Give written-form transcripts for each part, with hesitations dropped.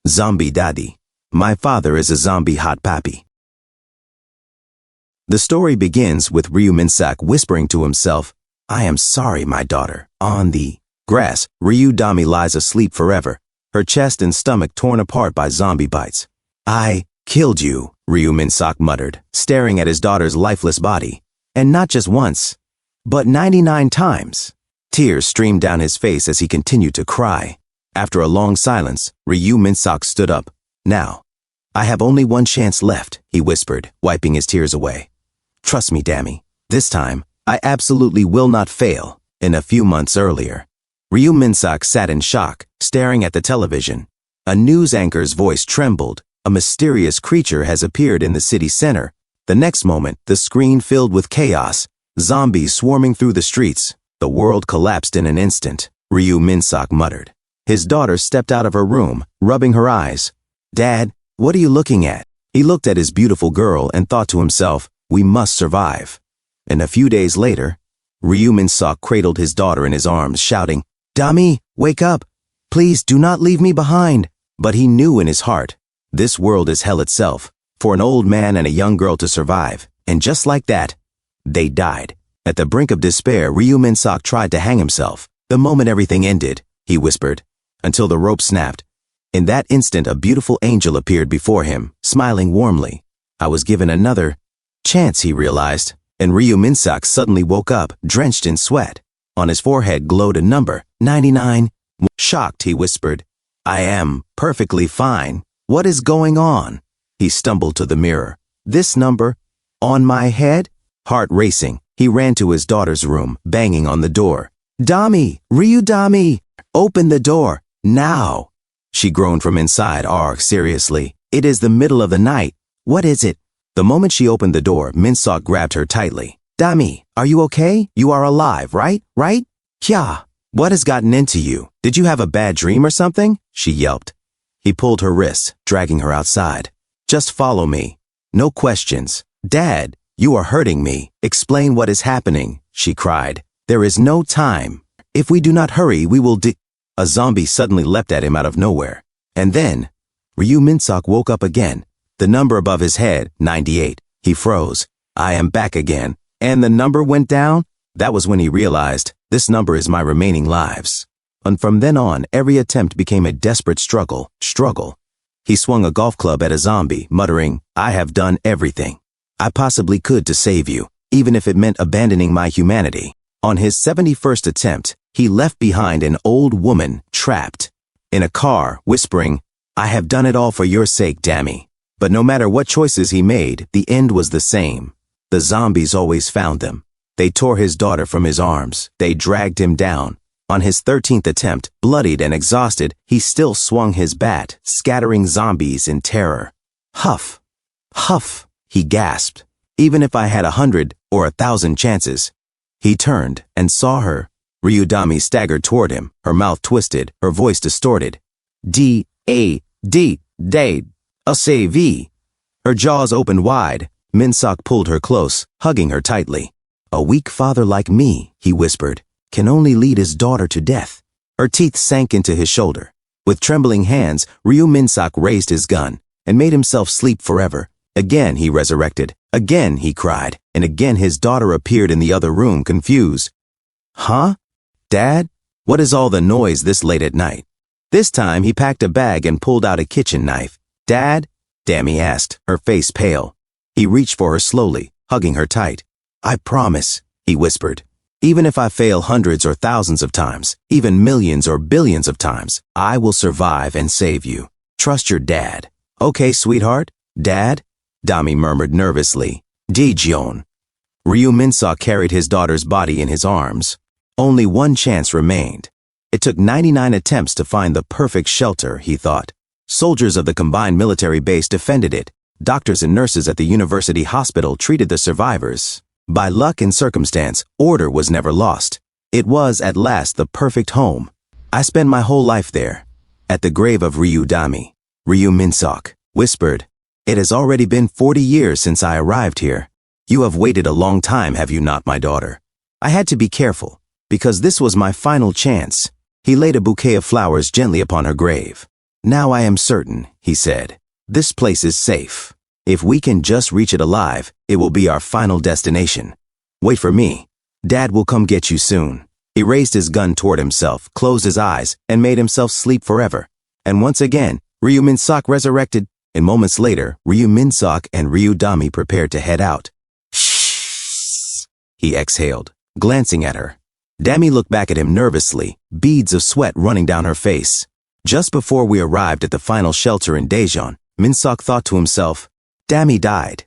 Zombie Dadi. My father is a zombie hot papi. The story begins with Ryu whispering to himself, I am sorry, my daughter. On the grass, Ryu lies asleep forever, her chest and stomach torn apart by zombie bites. I killed you, Ryu muttered, staring at his daughter's lifeless body. And not just once, but 99 times. Tears streamed down his face as he continued to cry. After a long silence, Ryu stood up. Now, I have only one chance left, he whispered, wiping his tears away. Trust me, Dammy. This time, I absolutely will not fail. In a few months earlier, Ryu sat in shock, staring at the television. A news anchor's voice trembled. A mysterious creature has appeared in the city center. The next moment, the screen filled with chaos, zombies swarming through the streets. The world collapsed in an instant, Ryu muttered. His daughter stepped out of her room, rubbing her eyes. Dad, what are you looking at? He looked at his beautiful girl and thought to himself, we must survive. And a few days later, Ryu cradled his daughter in his arms, shouting, Dami, wake up! Please do not leave me behind. But he knew in his heart, this world is hell itself, for an old man and a young girl to survive. And just like that, they died. At the brink of despair, Ryu tried to hang himself. The moment everything ended, he whispered, until the rope snapped. In that instant, a beautiful angel appeared before him, smiling warmly. I was given another chance, he realized, and Ryu suddenly woke up, drenched in sweat. On his forehead glowed a number, 99. Shocked, he whispered, I am perfectly fine. What is going on? He stumbled to the mirror. This number? On my head? Heart racing, he ran to his daughter's room, banging on the door. Dami, Ryu Dami, open the door, now. She groaned from inside. Seriously, it is the middle of the night. What is it? The moment she opened the door, grabbed her tightly. Dami, are you okay? You are alive, right? Right? Kya, what has gotten into you? Did you have a bad dream or something? She yelped. He pulled her wrists, dragging her outside. Just follow me. No questions. Dad, you are hurting me. Explain what is happening, she cried. There is no time. If we do not hurry, we will A zombie suddenly leapt at him out of nowhere. And then, Ryu woke up again. The number above his head, 98. He froze. I am back again. And the number went down? That was when he realized, this number is my remaining lives. And from then on, every attempt became a desperate struggle. He swung a golf club at a zombie, muttering, I have done everything I possibly could to save you, even if it meant abandoning my humanity. On his 71st attempt, he left behind an old woman, trapped in a car, whispering, I have done it all for your sake, Dammy. But no matter what choices he made, the end was the same. The zombies always found them. They tore his daughter from his arms. They dragged him down. On his 13th attempt, bloodied and exhausted, he still swung his bat, scattering zombies in terror. Huff, huff, he gasped. Even if I had 100 or 1,000 chances. He turned and saw her. Ryu staggered toward him, her mouth twisted, her voice distorted. D-A-D, A-C-V. Her jaws opened wide. Pulled her close, hugging her tightly. A weak father like me, he whispered, can only lead his daughter to death. Her teeth sank into his shoulder. With trembling hands, Ryu raised his gun and made himself sleep forever. Again he resurrected. Again he cried. And again his daughter appeared in the other room, confused. Huh? Dad? What is all the noise this late at night? This time he packed a bag and pulled out a kitchen knife. Dad? Dammy asked, her face pale. He reached for her slowly, hugging her tight. I promise, he whispered. Even if I fail hundreds or thousands of times, even millions or billions of times, I will survive and save you. Trust your dad. Okay, sweetheart? Dad? Dami murmured nervously. Dijon. Ryu carried his daughter's body in his arms. Only one chance remained. It took 99 attempts to find the perfect shelter, he thought. Soldiers of the combined military base defended it. Doctors and nurses at the university hospital treated the survivors. By luck and circumstance, order was never lost. It was, at last, the perfect home. I spent my whole life there. At the grave of Ryu Dami, Ryu whispered, It has already been 40 years since I arrived here. You have waited a long time, have you not, my daughter? I had to be careful, because this was my final chance. He laid a bouquet of flowers gently upon her grave. Now I am certain, he said. This place is safe. If we can just reach it alive, it will be our final destination. Wait for me. Dad will come get you soon. He raised his gun toward himself, closed his eyes, and made himself sleep forever. And once again, Ryu Minsak resurrected, and moments later, Ryu Minsak and Ryu Dami prepared to head out. Shh, he exhaled, glancing at her. Dami looked back at him nervously, beads of sweat running down her face. Just before we arrived at the final shelter in Daejeon, Minsak thought to himself, Dami died.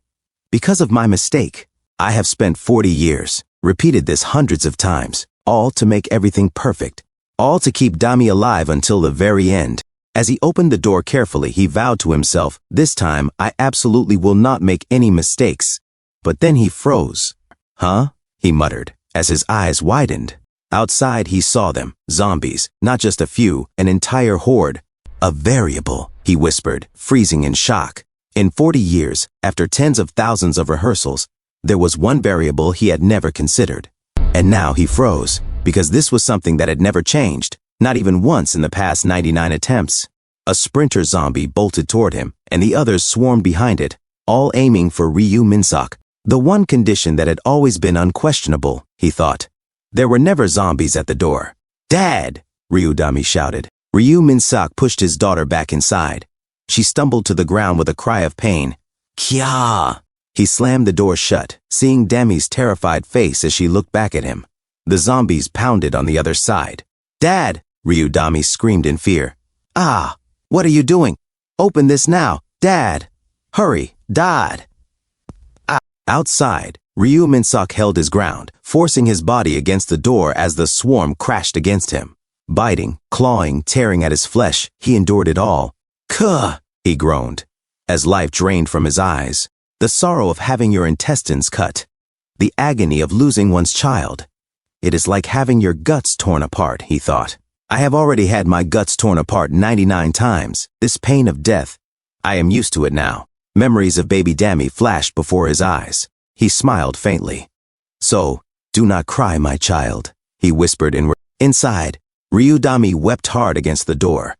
Because of my mistake. I have spent 40 years, repeated this hundreds of times, all to make everything perfect, all to keep Dami alive until the very end. As he opened the door carefully, he vowed to himself, this time I absolutely will not make any mistakes. But then he froze. Huh? He muttered, as his eyes widened. Outside he saw them, zombies, not just a few, an entire horde. A variable, he whispered, freezing in shock. In 40 years, after tens of thousands of rehearsals, there was one variable he had never considered. And now he froze, because this was something that had never changed, not even once in the past 99 attempts. A sprinter zombie bolted toward him, and the others swarmed behind it, all aiming for Ryu Minsak. The one condition that had always been unquestionable, he thought. There were never zombies at the door. Dad! Ryu Dami shouted. Ryu Minsak pushed his daughter back inside. She stumbled to the ground with a cry of pain. Kya! He slammed the door shut, seeing Dami's terrified face as she looked back at him. The zombies pounded on the other side. Dad! Ryu Dami screamed in fear. Ah! What are you doing? Open this now, Dad! Hurry, Dad! Ah! Outside, Ryu Minsak held his ground, forcing his body against the door as the swarm crashed against him. Biting, clawing, tearing at his flesh, he endured it all. Kuh! He groaned, as life drained from his eyes. The sorrow of having your intestines cut. The agony of losing one's child. It is like having your guts torn apart, he thought. I have already had my guts torn apart 99 times. This pain of death. I am used to it now. Memories of baby Dami flashed before his eyes. He smiled faintly. So, do not cry, my child, he whispered inside. Ryu Dami wept hard against the door.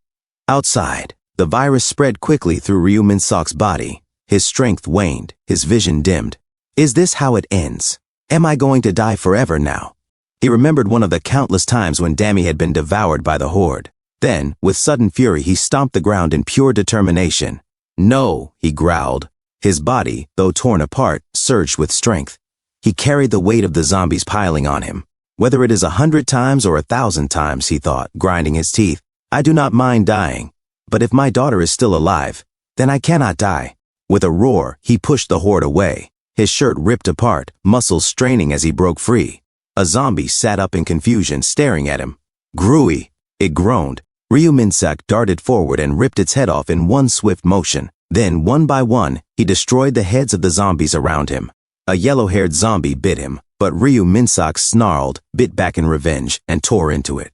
Outside, the virus spread quickly through Ryu Minsak's body. His strength waned, his vision dimmed. Is this how it ends? Am I going to die forever now? He remembered one of the countless times when Dami had been devoured by the horde. Then, with sudden fury, he stomped the ground in pure determination. No, he growled. His body, though torn apart, surged with strength. He carried the weight of the zombies piling on him. Whether it is 100 times or 1,000 times, he thought, grinding his teeth, I do not mind dying. But if my daughter is still alive, then I cannot die. With a roar, he pushed the horde away. His shirt ripped apart, muscles straining as he broke free. A zombie sat up in confusion, staring at him. Grooey! It groaned. Ryu Minsak darted forward and ripped its head off in one swift motion. Then, one by one, he destroyed the heads of the zombies around him. A yellow-haired zombie bit him, but Ryu Minsak snarled, bit back in revenge, and tore into it.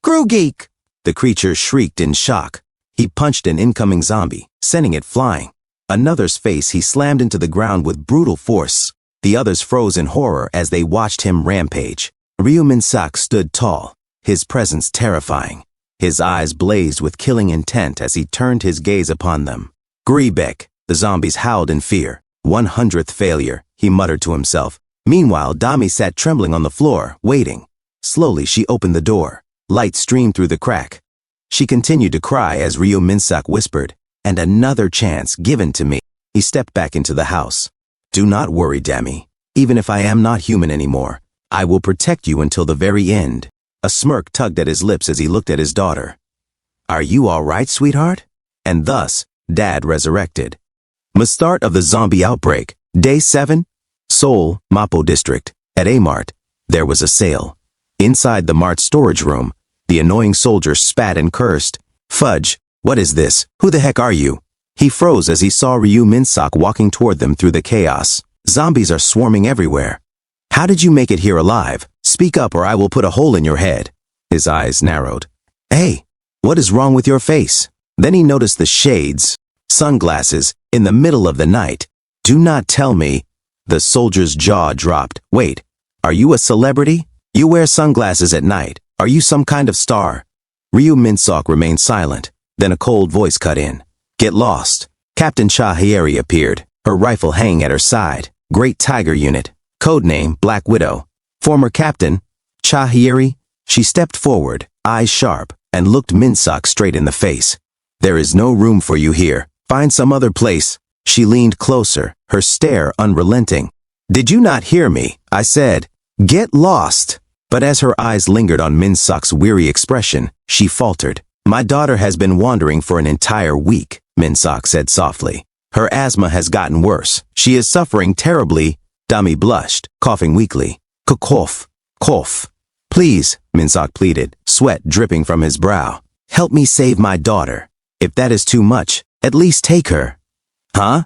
Groogeek! The creature shrieked in shock. He punched an incoming zombie, sending it flying. Another's face he slammed into the ground with brutal force. The others froze in horror as they watched him rampage. Ryu Minsak stood tall, his presence terrifying. His eyes blazed with killing intent as he turned his gaze upon them. Greebeck! The zombies howled in fear. 100th failure, he muttered to himself. Meanwhile, Dami sat trembling on the floor, waiting. Slowly, she opened the door. Light streamed through the crack. She continued to cry as Ryu Minsak whispered, and another chance given to me. He stepped back into the house. Do not worry, Dami. Even if I am not human anymore, I will protect you until the very end. A smirk tugged at his lips as he looked at his daughter. Are you all right, sweetheart? And thus, Dad resurrected. The start of the zombie outbreak. Day 7. Seoul, Mapo District. At a mart, there was a sale. Inside the mart storage room, the annoying soldier spat and cursed. Fudge, what is this? Who the heck are you? He froze as he saw Ryu Minsak walking toward them through the chaos. Zombies are swarming everywhere. How did you make it here alive? Speak up or I will put a hole in your head. His eyes narrowed. Hey, what is wrong with your face? Then he noticed the shades, sunglasses, in the middle of the night. Do not tell me. The soldier's jaw dropped. Wait, are you a celebrity? You wear sunglasses at night. Are you some kind of star? Ryu Minsak remained silent. Then a cold voice cut in. Get lost. Captain Chahieri appeared, her rifle hanging at her side. Great Tiger Unit. Codename Black Widow. Former Captain Chahieri. She stepped forward, eyes sharp, and looked Minsak straight in the face. There is no room for you here. Find some other place. She leaned closer, her stare unrelenting. Did you not hear me? I said, get lost. But as her eyes lingered on Minsak's weary expression, she faltered. My daughter has been wandering for an entire week, Minsak said softly. Her asthma has gotten worse. She is suffering terribly. Dami blushed, coughing weakly. Cough, cough. Please, Minsak pleaded, sweat dripping from his brow. Help me save my daughter. If that is too much, at least take her. Huh?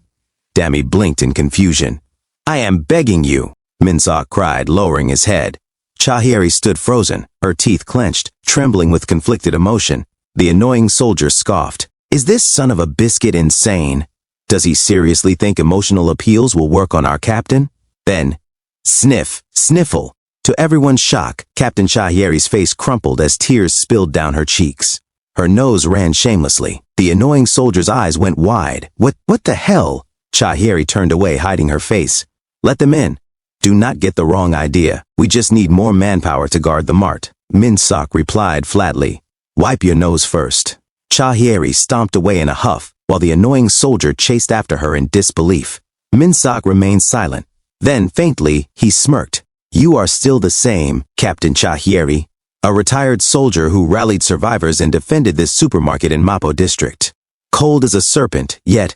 Dami blinked in confusion. I am begging you, Minsak cried, lowering his head. Chahieri stood frozen, her teeth clenched, trembling with conflicted emotion. The annoying soldier scoffed. Is this son of a biscuit insane? Does he seriously think emotional appeals will work on our captain? Then, sniff, sniffle. To everyone's shock, Captain Chahieri's face crumpled as tears spilled down her cheeks. Her nose ran shamelessly. The annoying soldier's eyes went wide. What the hell? Chahieri turned away, hiding her face. Let them in. Do not get the wrong idea. We just need more manpower to guard the mart. Minsak replied flatly. Wipe your nose first. Chahieri stomped away in a huff, while the annoying soldier chased after her in disbelief. Minsak remained silent. Then, faintly, he smirked. You are still the same, Captain Chahieri, a retired soldier who rallied survivors and defended this supermarket in Mapo district. Cold as a serpent, yet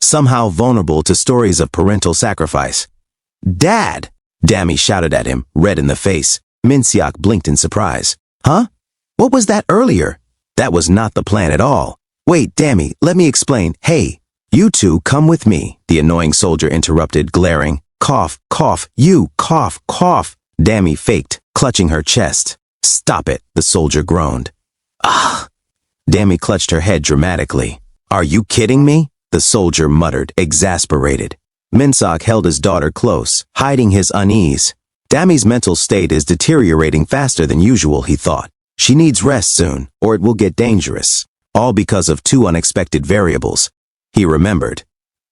somehow vulnerable to stories of parental sacrifice. Dad! Dami shouted at him, red in the face. Minsak blinked in surprise. Huh? What was that earlier? That was not the plan at all. Wait, Dami, let me explain. Hey, you two come with me, the annoying soldier interrupted, glaring. Cough, cough, you, cough, cough. Dami faked, clutching her chest. Stop it, the soldier groaned. Ah! Dami clutched her head dramatically. Are you kidding me? The soldier muttered, exasperated. Minsak held his daughter close, hiding his unease. Dami's mental state is deteriorating faster than usual, he thought. She needs rest soon, or it will get dangerous. All because of two unexpected variables. He remembered.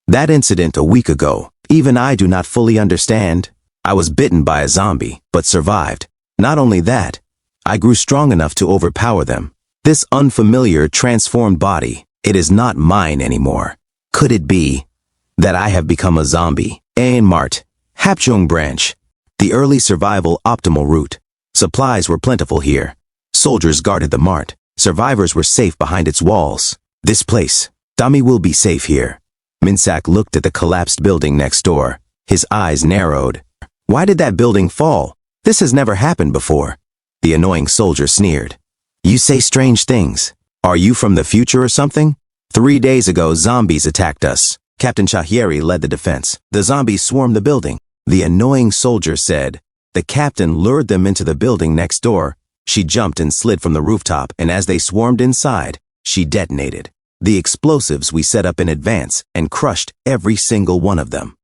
That incident a week ago, even I do not fully understand. I was bitten by a zombie, but survived. Not only that, I grew strong enough to overpower them. This unfamiliar, transformed body, it is not mine anymore. Could it be that I have become a zombie? Ain Mart, Hapchung branch, the early survival optimal route. Supplies were plentiful here. Soldiers guarded the mart. Survivors were safe behind its walls. This place, Dami will be safe here. Minsak looked at the collapsed building next door. His eyes narrowed. Why did that building fall? This has never happened before. The annoying soldier sneered. You say strange things. Are you from the future or something? 3 days ago, zombies attacked us. Captain Chahieri led the defense. The zombies swarmed the building. The annoying soldier said. The captain lured them into the building next door. She jumped and slid from the rooftop, and as they swarmed inside, she detonated the explosives we set up in advance and crushed every single one of them.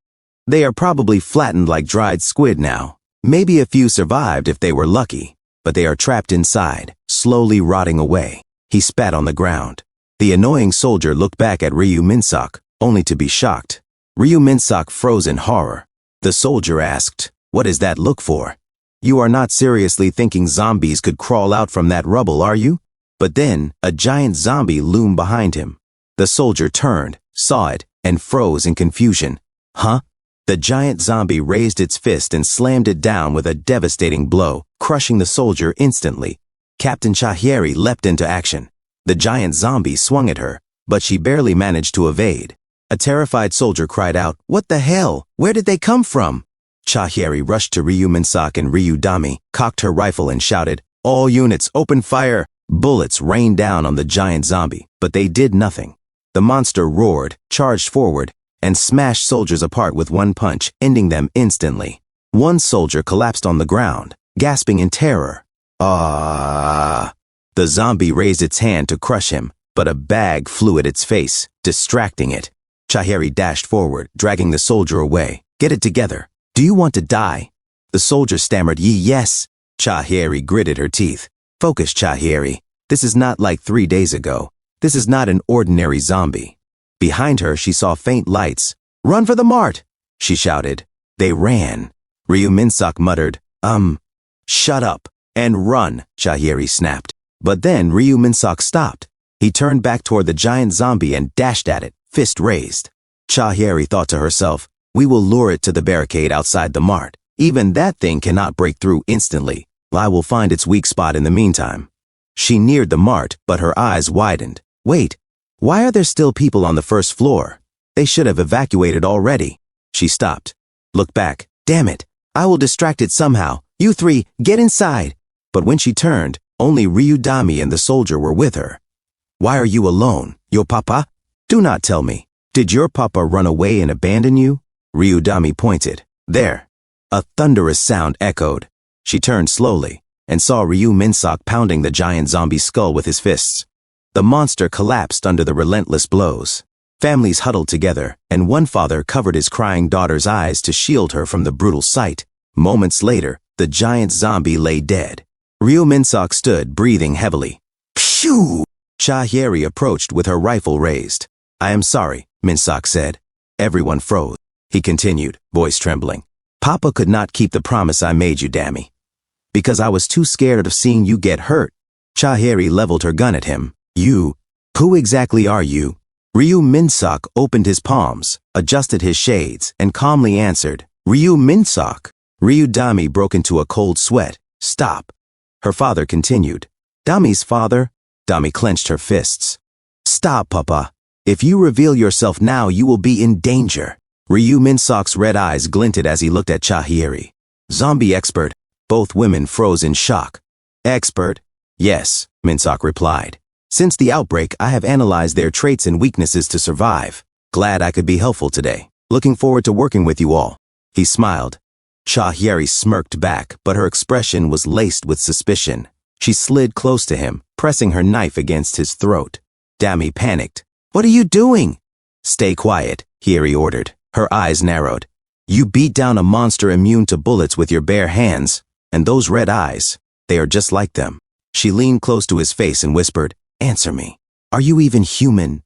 They are probably flattened like dried squid now. Maybe a few survived if they were lucky, but they are trapped inside, slowly rotting away. He spat on the ground. The annoying soldier looked back at Ryu Minsak, only to be shocked. Ryu Minsak froze in horror. The soldier asked, what is that look for? You are not seriously thinking zombies could crawl out from that rubble, are you? But then, a giant zombie loomed behind him. The soldier turned, saw it, and froze in confusion. Huh? The giant zombie raised its fist and slammed it down with a devastating blow, crushing the soldier instantly. Captain Chahieri leapt into action. The giant zombie swung at her, but she barely managed to evade. A terrified soldier cried out, what the hell? Where did they come from? Chahieri rushed to Ryu Minsak and Ryu Dami, cocked her rifle and shouted, all units, open fire! Bullets rained down on the giant zombie, but they did nothing. The monster roared, charged forward, and smashed soldiers apart with one punch, ending them instantly. One soldier collapsed on the ground, gasping in terror. Ah! The zombie raised its hand to crush him, but a bag flew at its face, distracting it. Chahieri dashed forward, dragging the soldier away. Get it together. Do you want to die? The soldier stammered, yes. Chahieri gritted her teeth. Focus, Chahieri. This is not like 3 days ago. This is not an ordinary zombie. Behind her, she saw faint lights. "Run for the mart!" she shouted. They ran. Ryu Minsak muttered, "Shut up and run," Chahiri snapped. But then Ryu Minsak stopped. He turned back toward the giant zombie and dashed at it, fist raised. Chahiri thought to herself, "We will lure it to the barricade outside the mart. Even that thing cannot break through instantly. I will find its weak spot in the meantime." She neared the mart, but her eyes widened. Wait, why are there still people on the first floor? They should have evacuated already. She stopped. Look back. Damn it. I will distract it somehow. You three, get inside. But when she turned, only Ryudami and the soldier were with her. Why are you alone? Your papa? Do not tell me. Did your papa run away and abandon you? Ryudami pointed. There. A thunderous sound echoed. She turned slowly and saw Ryu Minsak pounding the giant zombie skull with his fists. The monster collapsed under the relentless blows. Families huddled together, and one father covered his crying daughter's eyes to shield her from the brutal sight. Moments later, the giant zombie lay dead. Ryu Minsak stood, breathing heavily. Phew! Chahiri approached with her rifle raised. "I am sorry," Minsak said. Everyone froze. He continued, voice trembling. "Papa could not keep the promise I made you, Dammy. Because I was too scared of seeing you get hurt." Chahiri leveled her gun at him. "You? Who exactly are you?" Ryu Minsak opened his palms, adjusted his shades, and calmly answered, "Ryu Minsak." Ryudami broke into a cold sweat. "Stop." Her father continued. "Dami's father?" Dami clenched her fists. "Stop, Papa. If you reveal yourself now, you will be in danger." Ryu Minsak's red eyes glinted as he looked at Chahiri. "Zombie expert." Both women froze in shock. "Expert?" "Yes," Minsak replied. "Since the outbreak, I have analyzed their traits and weaknesses to survive. Glad I could be helpful today. Looking forward to working with you all." He smiled. Chahiri smirked back, but her expression was laced with suspicion. She slid close to him, pressing her knife against his throat. Dami panicked. "What are you doing?" "Stay quiet," Hiri ordered. Her eyes narrowed. "You beat down a monster immune to bullets with your bare hands, and those red eyes, they are just like them." She leaned close to his face and whispered, "Answer me. Are you even human?"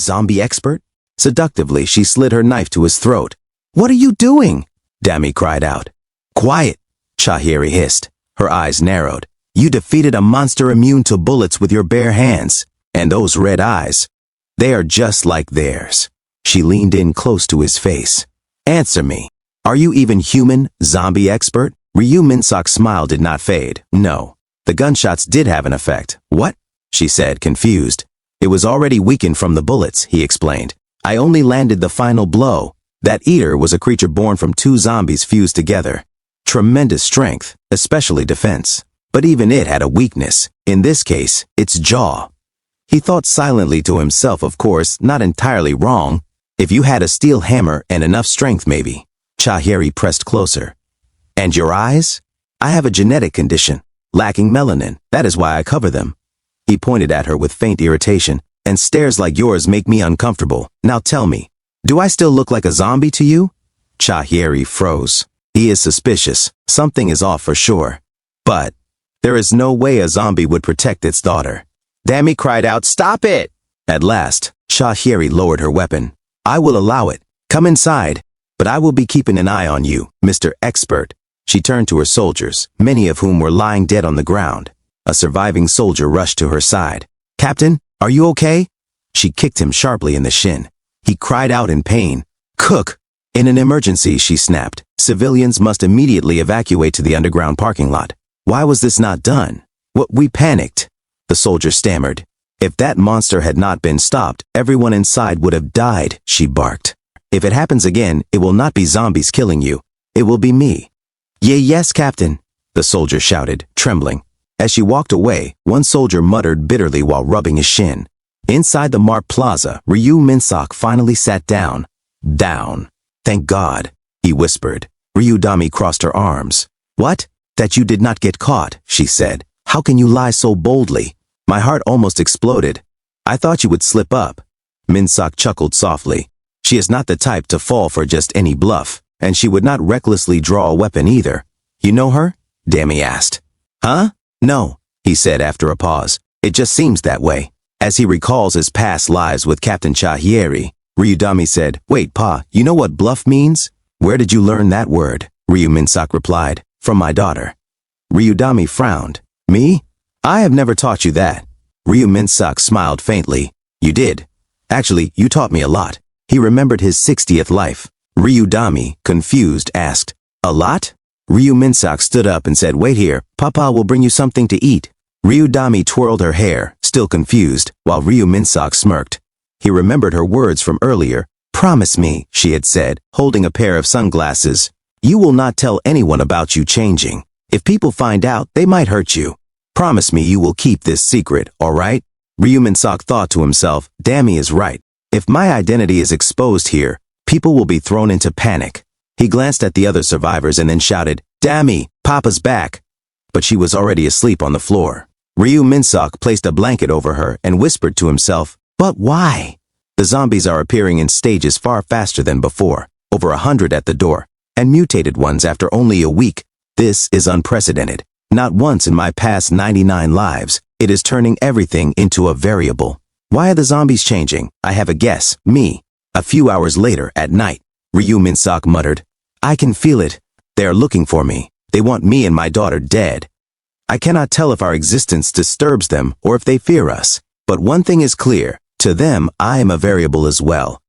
"Zombie expert?" Seductively, she slid her knife to his throat. "What are you doing?" Dami cried out. "Quiet," Chahiri hissed. Her eyes narrowed. "You defeated a monster immune to bullets with your bare hands, and those red eyes, they are just like theirs." She leaned in close to his face. "Answer me. Are you even human, zombie expert?" Ryu Minsak's smile did not fade. "No. The gunshots did have an effect." "What?" she said, confused. "It was already weakened from the bullets," he explained. "I only landed the final blow. That eater was a creature born from two zombies fused together. Tremendous strength, especially defense. But even it had a weakness. In this case, its jaw." He thought silently to himself, of course, not entirely wrong. If you had a steel hammer and enough strength, maybe. Chahiri pressed closer. "And your eyes? I have a genetic condition, lacking melanin. That is why I cover them." He pointed at her with faint irritation. "And stares like yours make me uncomfortable. Now tell me, do I still look like a zombie to you?" Chahiri froze. He is suspicious. Something is off for sure. But there is no way a zombie would protect its daughter. Dami cried out, "Stop it!" At last, Chahiri lowered her weapon. "I will allow it. Come inside. But I will be keeping an eye on you, Mr. Expert." She turned to her soldiers, many of whom were lying dead on the ground. A surviving soldier rushed to her side. "Captain, are you okay?" She kicked him sharply in the shin. He cried out in pain. "Cook!" "In an emergency," she snapped. "Civilians must immediately evacuate to the underground parking lot." "Why was this not done?" We panicked," the soldier stammered. "If that monster had not been stopped, everyone inside would have died," she barked. "If it happens again, it will not be zombies killing you. It will be me." Yes, Captain," the soldier shouted, trembling. As she walked away, one soldier muttered bitterly while rubbing his shin. Inside the Mart Plaza, Ryu Minsak finally sat down. Down. "Thank God," he whispered. Ryudami crossed her arms. "What? That you did not get caught," she said. "How can you lie so boldly?" My heart almost exploded. "I thought you would slip up." Minsak chuckled softly. She is not the type to fall for just any bluff, and she would not recklessly draw a weapon either. "You know her?" Dami asked. "Huh? No," he said after a pause. "It just seems that way." As he recalls his past lives with Captain Chahieri, Ryudami said, "Wait, Pa, you know what bluff means? Where did you learn that word?" Ryu Minsak replied, "From my daughter." Ryudami frowned. "Me? I have never taught you that." Ryu Minsak smiled faintly. "You did. Actually, you taught me a lot." He remembered his 60th life. Ryudami, confused, asked, "A lot?" Ryu Minsak stood up and said, "Wait here, Papa will bring you something to eat." Ryudami twirled her hair, still confused, while Ryu Minsak smirked. He remembered her words from earlier. "Promise me," she had said, holding a pair of sunglasses. "You will not tell anyone about you changing. If people find out, they might hurt you. Promise me you will keep this secret, all right?" Ryu Minsak thought to himself, "Damn, he is right. If my identity is exposed here, people will be thrown into panic." He glanced at the other survivors and then shouted, "Dammy, Papa's back!" But she was already asleep on the floor. Ryu Minsak placed a blanket over her and whispered to himself, "But why?" The zombies are appearing in stages far faster than before, over 100 at the door, and mutated ones after only a week. This is unprecedented. Not once in my past 99 lives, it is turning everything into a variable. Why are the zombies changing? I have a guess. Me. A few hours later, at night, Ryu Minsak muttered, "I can feel it. They are looking for me. They want me and my daughter dead. I cannot tell if our existence disturbs them or if they fear us. But one thing is clear. To them, I am a variable as well."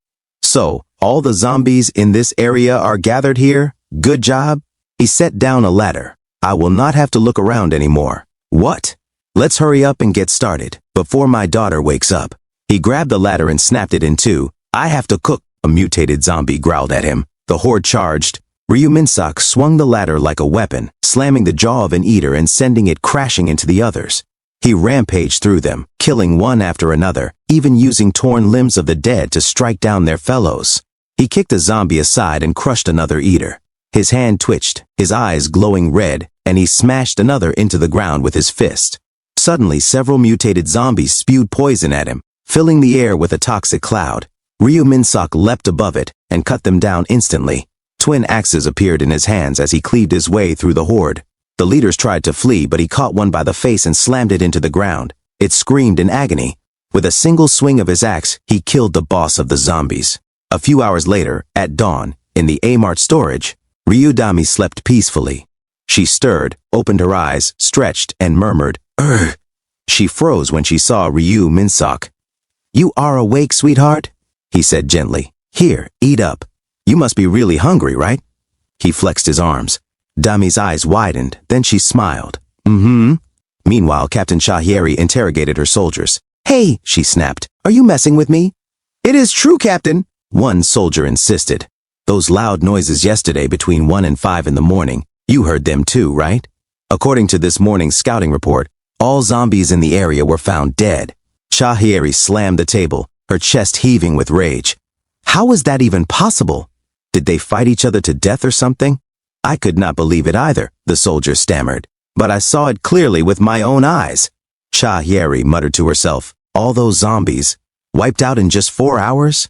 "So, all the zombies in this area are gathered here? Good job." He set down a ladder. "I will not have to look around anymore." "What? Let's hurry up and get started, before my daughter wakes up." He grabbed the ladder and snapped it in two. "I have to cook," a mutated zombie growled at him. The horde charged. Ryu Minsak swung the ladder like a weapon, slamming the jaw of an eater and sending it crashing into the others. He rampaged through them, killing one after another, even using torn limbs of the dead to strike down their fellows. He kicked a zombie aside and crushed another eater. His hand twitched, his eyes glowing red, and he smashed another into the ground with his fist. Suddenly, several mutated zombies spewed poison at him, filling the air with a toxic cloud. Ryu Minsak leapt above it and cut them down instantly. Twin axes appeared in his hands as he cleaved his way through the horde. The leaders tried to flee, but he caught one by the face and slammed it into the ground. It screamed in agony. With a single swing of his axe, he killed the boss of the zombies. A few hours later, at dawn, in the Amart storage, Ryudami slept peacefully. She stirred, opened her eyes, stretched, and murmured, "Urgh." She froze when she saw Ryu Minsak. "You are awake, sweetheart?" he said gently. "Here, eat up. You must be really hungry, right?" He flexed his arms. Dami's eyes widened, then she smiled. "Mm-hmm." Meanwhile, Captain Chahieri interrogated her soldiers. "Hey," she snapped, "are you messing with me?" "It is true, Captain," one soldier insisted. "Those loud noises yesterday between 1 and 5 in the morning, you heard them too, right?" According to this morning's scouting report, all zombies in the area were found dead. Chahieri slammed the table, her chest heaving with rage. "How was that even possible? Did they fight each other to death or something?" "I could not believe it either," the soldier stammered. "But I saw it clearly with my own eyes." Chahieri muttered to herself, "All those zombies, wiped out in just 4 hours?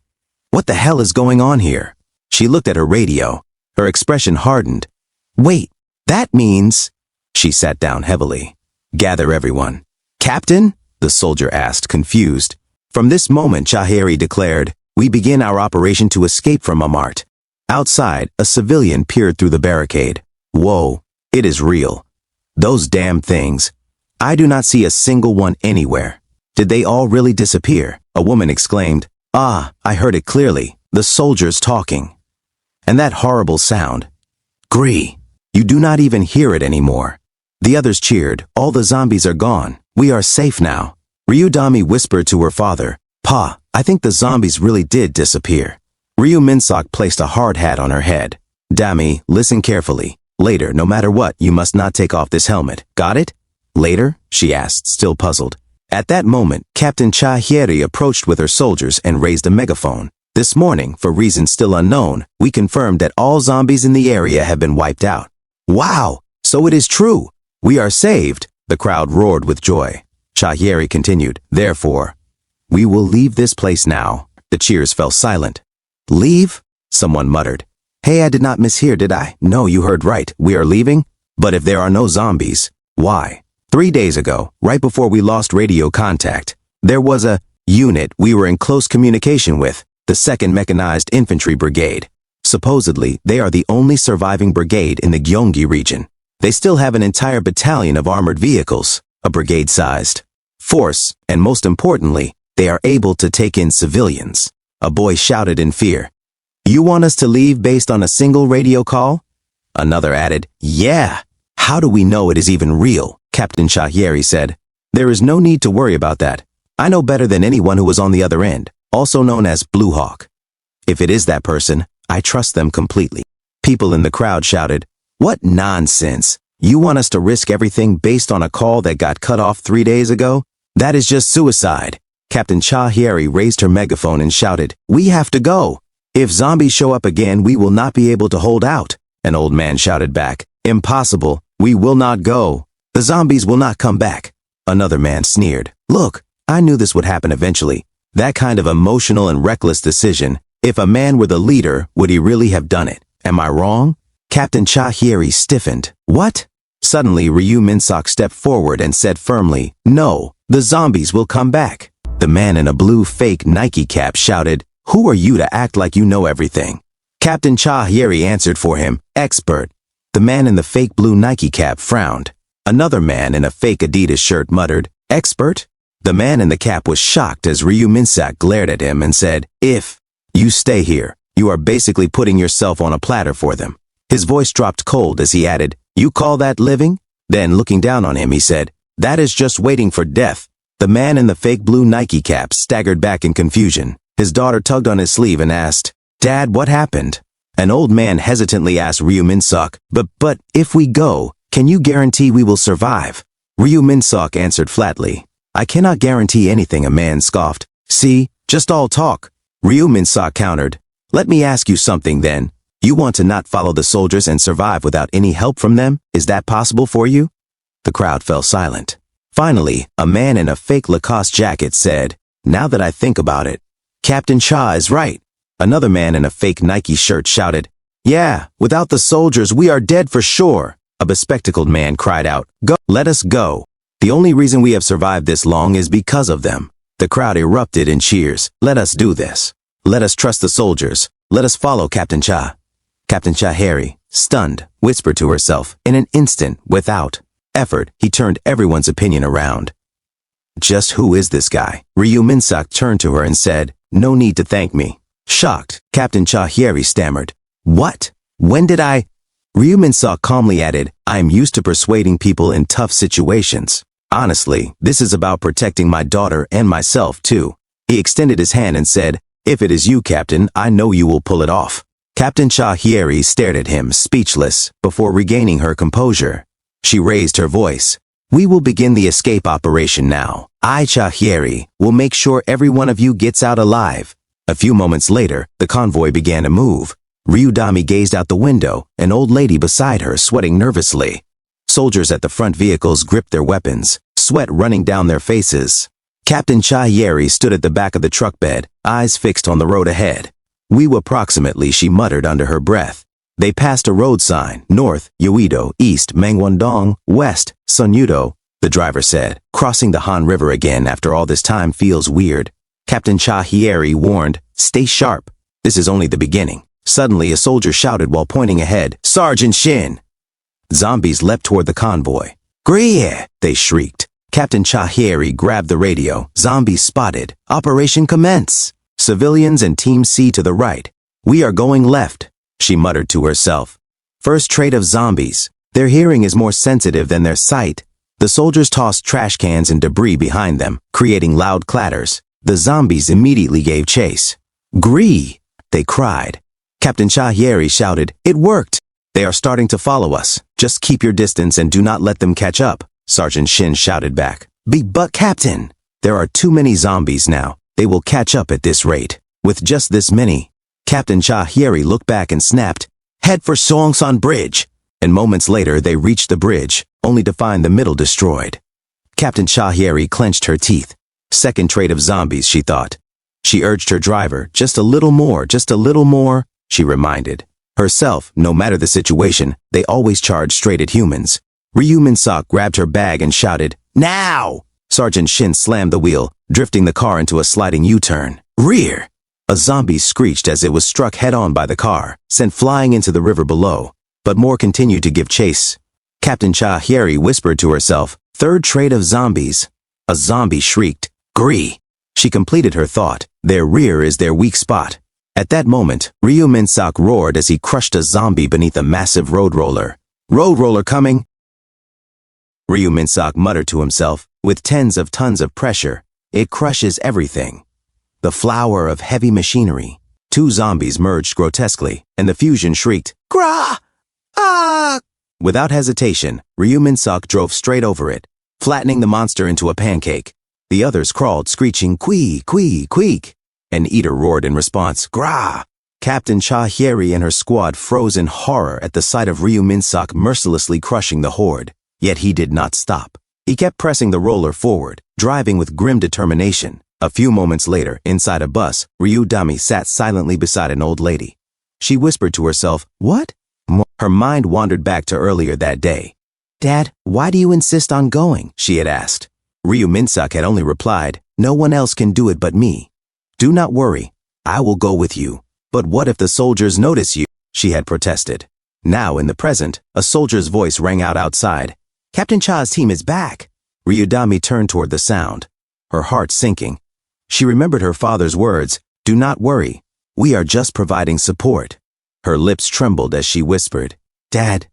What the hell is going on here?" She looked at her radio. Her expression hardened. "Wait, that means—" She sat down heavily. "Gather everyone." "Captain?" the soldier asked, confused. From this moment, Chahieri declared, "We begin our operation to escape from Amart." Outside, a civilian peered through the barricade. "Whoa, it is real. Those damn things. I do not see a single one anywhere. Did they all really disappear?" A woman exclaimed. "Ah, I heard it clearly. The soldiers talking. And that horrible sound. Gree, you do not even hear it anymore." The others cheered. "All the zombies are gone. We are safe now." Ryudami whispered to her father, "Pa, I think the zombies really did disappear." Ryu Minsak placed a hard hat on her head. "Dami, listen carefully. Later, no matter what, you must not take off this helmet. Got it?" "Later?" she asked, still puzzled. At that moment, Captain Chahieri approached with her soldiers and raised a megaphone. "This morning, for reasons still unknown, we confirmed that all zombies in the area have been wiped out." "Wow! So it is true! We are saved!" The crowd roared with joy. Chahieri continued, "Therefore, we will leave this place now." The cheers fell silent. "Leave?" someone muttered. "Hey, I did not mishear, did I?" "No, you heard right. We are leaving? But if there are no zombies, why?" 3 days ago, right before we lost radio contact, There was a unit we were in close communication with, the 2nd Mechanized Infantry Brigade. Supposedly, they are the only surviving brigade in the Gyeonggi region. They still have an entire battalion of armored vehicles, a brigade-sized force, and most importantly, they are able to take in civilians. A boy shouted in fear. You want us to leave based on a single radio call? Another added, yeah. How do we know it is even real? Captain Chahyeri said. There is no need to worry about that. I know better than anyone who was on the other end, also known as Blue Hawk. If it is that person, I trust them completely. People in the crowd shouted, what nonsense! You want us to risk everything based on a call that got cut off 3 days ago? That is just suicide. Captain Chahyeri raised her megaphone and shouted, we have to go. If zombies show up again, we will not be able to hold out. An old man shouted back, impossible, we will not go. The zombies will not come back. Another man sneered, look, I knew this would happen eventually. That kind of emotional and reckless decision. If a man were the leader, would he really have done it? Am I wrong? Captain Chahyeri stiffened. What? Suddenly, Ryu Minsok stepped forward and said firmly, no, the zombies will come back. The man in a blue fake Nike cap shouted, who are you to act like you know everything? Captain Chahyeri answered for him, expert. The man in the fake blue Nike cap frowned. Another man in a fake Adidas shirt muttered, expert? The man in the cap was shocked as Ryu Minsok glared at him and said, if you stay here, you are basically putting yourself on a platter for them. His voice dropped cold as he added, you call that living? Then looking down on him, he said, that is just waiting for death. The man in the fake blue Nike cap staggered back in confusion. His daughter tugged on his sleeve and asked, Dad, what happened? An old man hesitantly asked Ryu Minsok, but if we go, can you guarantee we will survive? Ryu Minsok answered flatly, I cannot guarantee anything, a man scoffed. See, just all talk. Ryu Minsok countered, let me ask you something then. You want to not follow the soldiers and survive without any help from them? Is that possible for you? The crowd fell silent. Finally, a man in a fake Lacoste jacket said, now that I think about it, Captain Cha is right. Another man in a fake Nike shirt shouted, yeah, without the soldiers we are dead for sure. A bespectacled man cried out, go, let us go. The only reason we have survived this long is because of them. The crowd erupted in cheers. Let us do this. Let us trust the soldiers. Let us follow Captain Cha. Captain Chahyeri, stunned, whispered to herself. In an instant, without effort, he turned everyone's opinion around. Just who is this guy? Ryu Minsok turned to her and said, no need to thank me. Shocked, Captain Chahyeri stammered. What? When did I? Ryu Minsok calmly added, I am used to persuading people in tough situations. Honestly, this is about protecting my daughter and myself too. He extended his hand and said, if it is you, Captain, I know you will pull it off. Captain Chahyeri stared at him, speechless, before regaining her composure. She raised her voice. We will begin the escape operation now. I, Chahyeri, will make sure every one of you gets out alive. A few moments later, the convoy began to move. Ryudami gazed out the window, an old lady beside her sweating nervously. Soldiers at the front vehicles gripped their weapons, sweat running down their faces. Captain Chahyeri stood at the back of the truck bed, eyes fixed on the road ahead. We will approximately, she muttered under her breath. They passed a road sign, north, Yeouido, east, Mangwon-dong, west, Sunyudo, the driver said. Crossing the Han River again after all this time feels weird. Captain Chahyeri warned, stay sharp. This is only the beginning. Suddenly, a soldier shouted while pointing ahead, Sergeant Shin! Zombies leapt toward the convoy. Gree! They shrieked. Captain Chahyeri grabbed the radio. Zombies spotted. Operation commence! Civilians and Team C to the right. We are going left, she muttered to herself. First trait of zombies. Their hearing is more sensitive than their sight. The soldiers tossed trash cans and debris behind them, creating loud clatters. The zombies immediately gave chase. Gree! They cried. Captain Chahyeri shouted, it worked! They are starting to follow us. Just keep your distance and do not let them catch up, Sergeant Shin shouted back. But Captain! There are too many zombies now. They will catch up at this rate. With just this many. Captain Chahyeri looked back and snapped, head for Seongsan Bridge! And moments later they reached the bridge, only to find the middle destroyed. Captain Chahyeri clenched her teeth. Second trait of zombies, she thought. She urged her driver, just a little more, she reminded. Herself, no matter the situation, they always charged straight at humans. Ryu Minsok grabbed her bag and shouted, now! Sergeant Shin slammed the wheel, drifting the car into a sliding U-turn. Rear! A zombie screeched as it was struck head-on by the car, sent flying into the river below. But more continued to give chase. Captain Cha Hyeri whispered to herself, "Third trait of zombies." A zombie shrieked, "Gree!" She completed her thought. Their rear is their weak spot. At that moment, Ryu Minsak roared as he crushed a zombie beneath a massive road roller. "Road roller coming!" Ryu Minsak muttered to himself, "With tens of tons of pressure, it crushes everything." The flower of heavy machinery. Two zombies merged grotesquely, and the fusion shrieked, "Grah! Ah!" Without hesitation, Ryu Minsak drove straight over it, flattening the monster into a pancake. The others crawled, screeching, "Quee, quee, queek." An eater roared in response, "Grah!" Captain Cha Hyeri and her squad froze in horror at the sight of Ryu Minsak mercilessly crushing the horde. Yet he did not stop. He kept pressing the roller forward, driving with grim determination. A few moments later, inside a bus, Ryu Dami sat silently beside an old lady. She whispered to herself, "What?" Her mind wandered back to earlier that day. "Dad, why do you insist on going?" she had asked. Ryu Minsak had only replied, "No one else can do it but me." "Do not worry, I will go with you." "But what if the soldiers notice you?" she had protested. Now, in the present, a soldier's voice rang out outside. "Captain Cha's team is back." Ryudami turned toward the sound, her heart sinking. She remembered her father's words, "Do not worry, we are just providing support." Her lips trembled as she whispered, "Dad,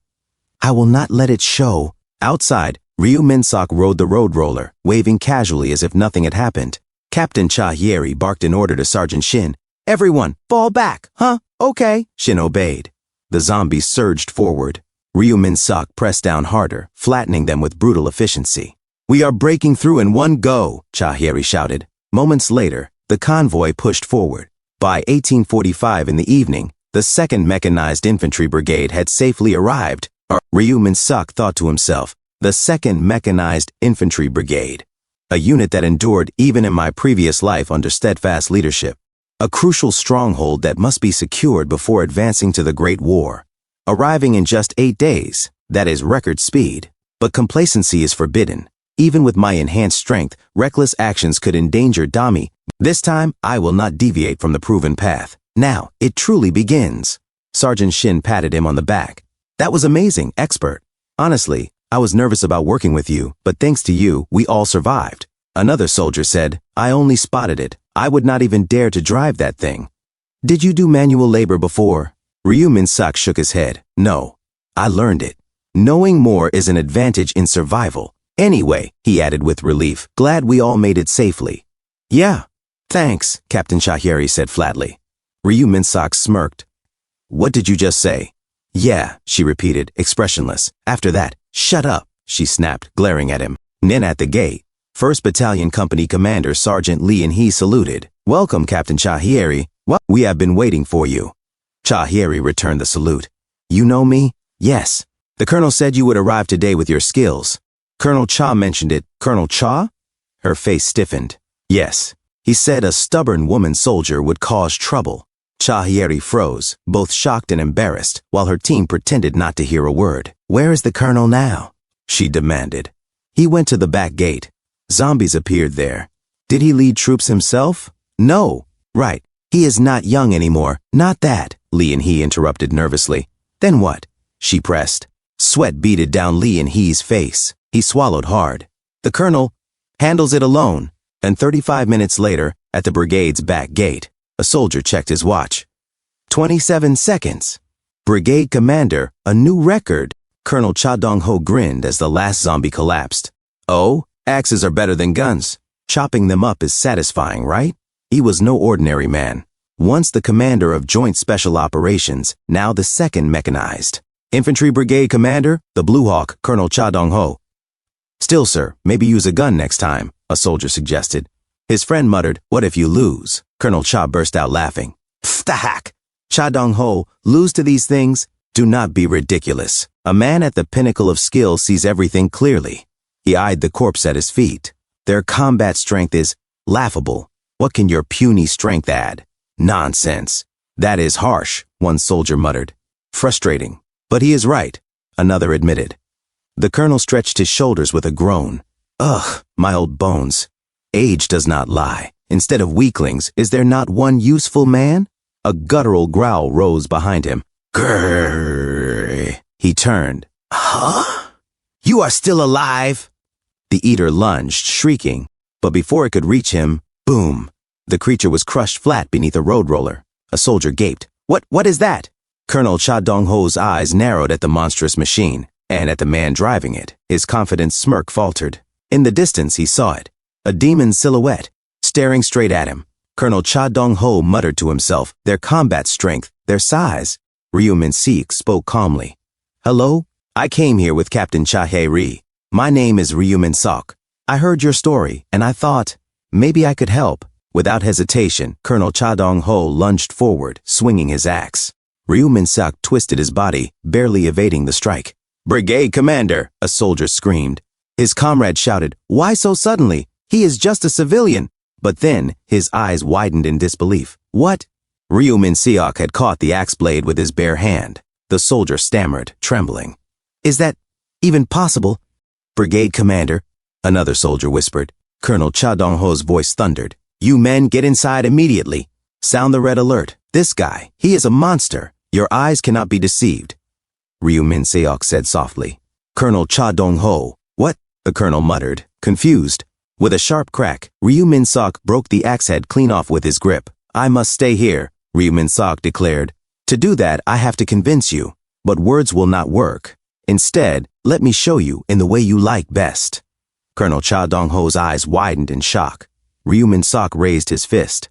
I will not let it show." Outside, Ryu Minsak rode the road roller, waving casually as if nothing had happened. Captain Cha Hyeri barked an order to Sergeant Shin. "Everyone, fall back, huh? Okay." Shin obeyed. The zombies surged forward. Ryu Minsak pressed down harder, flattening them with brutal efficiency. "We are breaking through in one go," Cha Hyeri shouted. Moments later, the convoy pushed forward. By 1845 in the evening, the 2nd Mechanized Infantry Brigade had safely arrived. Ryu Minsak thought to himself, the 2nd Mechanized Infantry Brigade. A unit that endured even in my previous life under steadfast leadership. A crucial stronghold that must be secured before advancing to the Great War. Arriving in just 8 days, that is record speed. But complacency is forbidden. Even with my enhanced strength, reckless actions could endanger Dami. This time, I will not deviate from the proven path. Now, it truly begins. Sergeant Shin patted him on the back. "That was amazing, expert. Honestly, I was nervous about working with you, but thanks to you, we all survived." Another soldier said, "I only spotted it. I would not even dare to drive that thing." "Did you do manual labor before?" Ryu Minsak shook his head. "No, I learned it. Knowing more is an advantage in survival. Anyway," he added with relief, "glad we all made it safely." "Yeah, thanks," Captain Cha Hyeri said flatly. Ryu Minsak smirked. "What did you just say?" "Yeah," she repeated, expressionless. After that, "Shut up," she snapped, glaring at him. Then at the gate, 1st Battalion Company Commander Sergeant Lee and he saluted. "Welcome, Captain Cha Hyeri. Well, we have been waiting for you." Cha Hyeri returned the salute. "You know me?" "Yes. The Colonel said you would arrive today with your skills." "Colonel Cha mentioned it." "Colonel Cha?" Her face stiffened. "Yes. He said a stubborn woman soldier would cause trouble." Cha Hyeri froze, both shocked and embarrassed, while her team pretended not to hear a word. "Where is the Colonel now?" she demanded. "He went to the back gate. Zombies appeared there." "Did he lead troops himself?" "No." "Right. He is not young anymore." "Not that," Lee and he interrupted nervously. "Then what?" she pressed. Sweat beaded down Lee and he's face. He swallowed hard. "The Colonel handles it alone." And 35 minutes later, at the brigade's back gate, a soldier checked his watch. 27 seconds. Brigade Commander, a new record. Colonel Cha Dong-ho grinned as the last zombie collapsed. "Oh, axes are better than guns. Chopping them up is satisfying, right?" He was no ordinary man. Once the commander of Joint Special Operations, now the 2nd Mechanized. Infantry Brigade Commander, the Blue Hawk, Colonel Cha Dong-ho. "Still, sir, maybe use a gun next time," a soldier suggested. His friend muttered, "What if you lose?" Colonel Cha burst out laughing. "Pftahak! Cha Dong-ho, lose to these things? Do not be ridiculous. A man at the pinnacle of skill sees everything clearly." He eyed the corpse at his feet. "Their combat strength is laughable. What can your puny strength add?" "Nonsense. That is harsh," one soldier muttered. "Frustrating. But he is right," another admitted. The colonel stretched his shoulders with a groan. Ugh, my old bones. Age does not lie. Instead of weaklings, is there not one useful man? A guttural growl rose behind him. Grrr. He turned. Huh? You are still alive? The eater lunged, shrieking, but before it could reach him, boom! The creature was crushed flat beneath a road roller. A soldier gaped. What is that? Colonel Cha Dong-ho's eyes narrowed at the monstrous machine, and at the man driving it. His confident smirk faltered. In the distance he saw it, a demon silhouette, staring straight at him. Colonel Cha Dong-ho muttered to himself, their combat strength, their size. Ryu Min-sik spoke calmly. Hello? I came here with Captain Cha Hae-ri. My name is Ryu Min-sok. I heard your story, and I thought, maybe I could help. Without hesitation, Colonel Cha Dong-ho lunged forward, swinging his axe. Ryu Min-sok twisted his body, barely evading the strike. Brigade Commander, a soldier screamed. His comrade shouted, Why so suddenly? He is just a civilian. But then, his eyes widened in disbelief. What? Ryu Min-seok had caught the axe blade with his bare hand. The soldier stammered, trembling. Is that even possible? Brigade Commander, another soldier whispered. Colonel Cha Dong-ho's voice thundered. You men get inside immediately. Sound the red alert. This guy, he is a monster. Your eyes cannot be deceived. Ryu Min-seok said softly. Colonel Cha Dong-ho. What? The colonel muttered, confused. With a sharp crack, Ryu Min-sok broke the axe head clean off with his grip. I must stay here, Ryu Min-sok declared. To do that, I have to convince you. But words will not work. Instead, let me show you in the way you like best. Colonel Cha Dong-ho's eyes widened in shock. Ryu Min-sok raised his fist.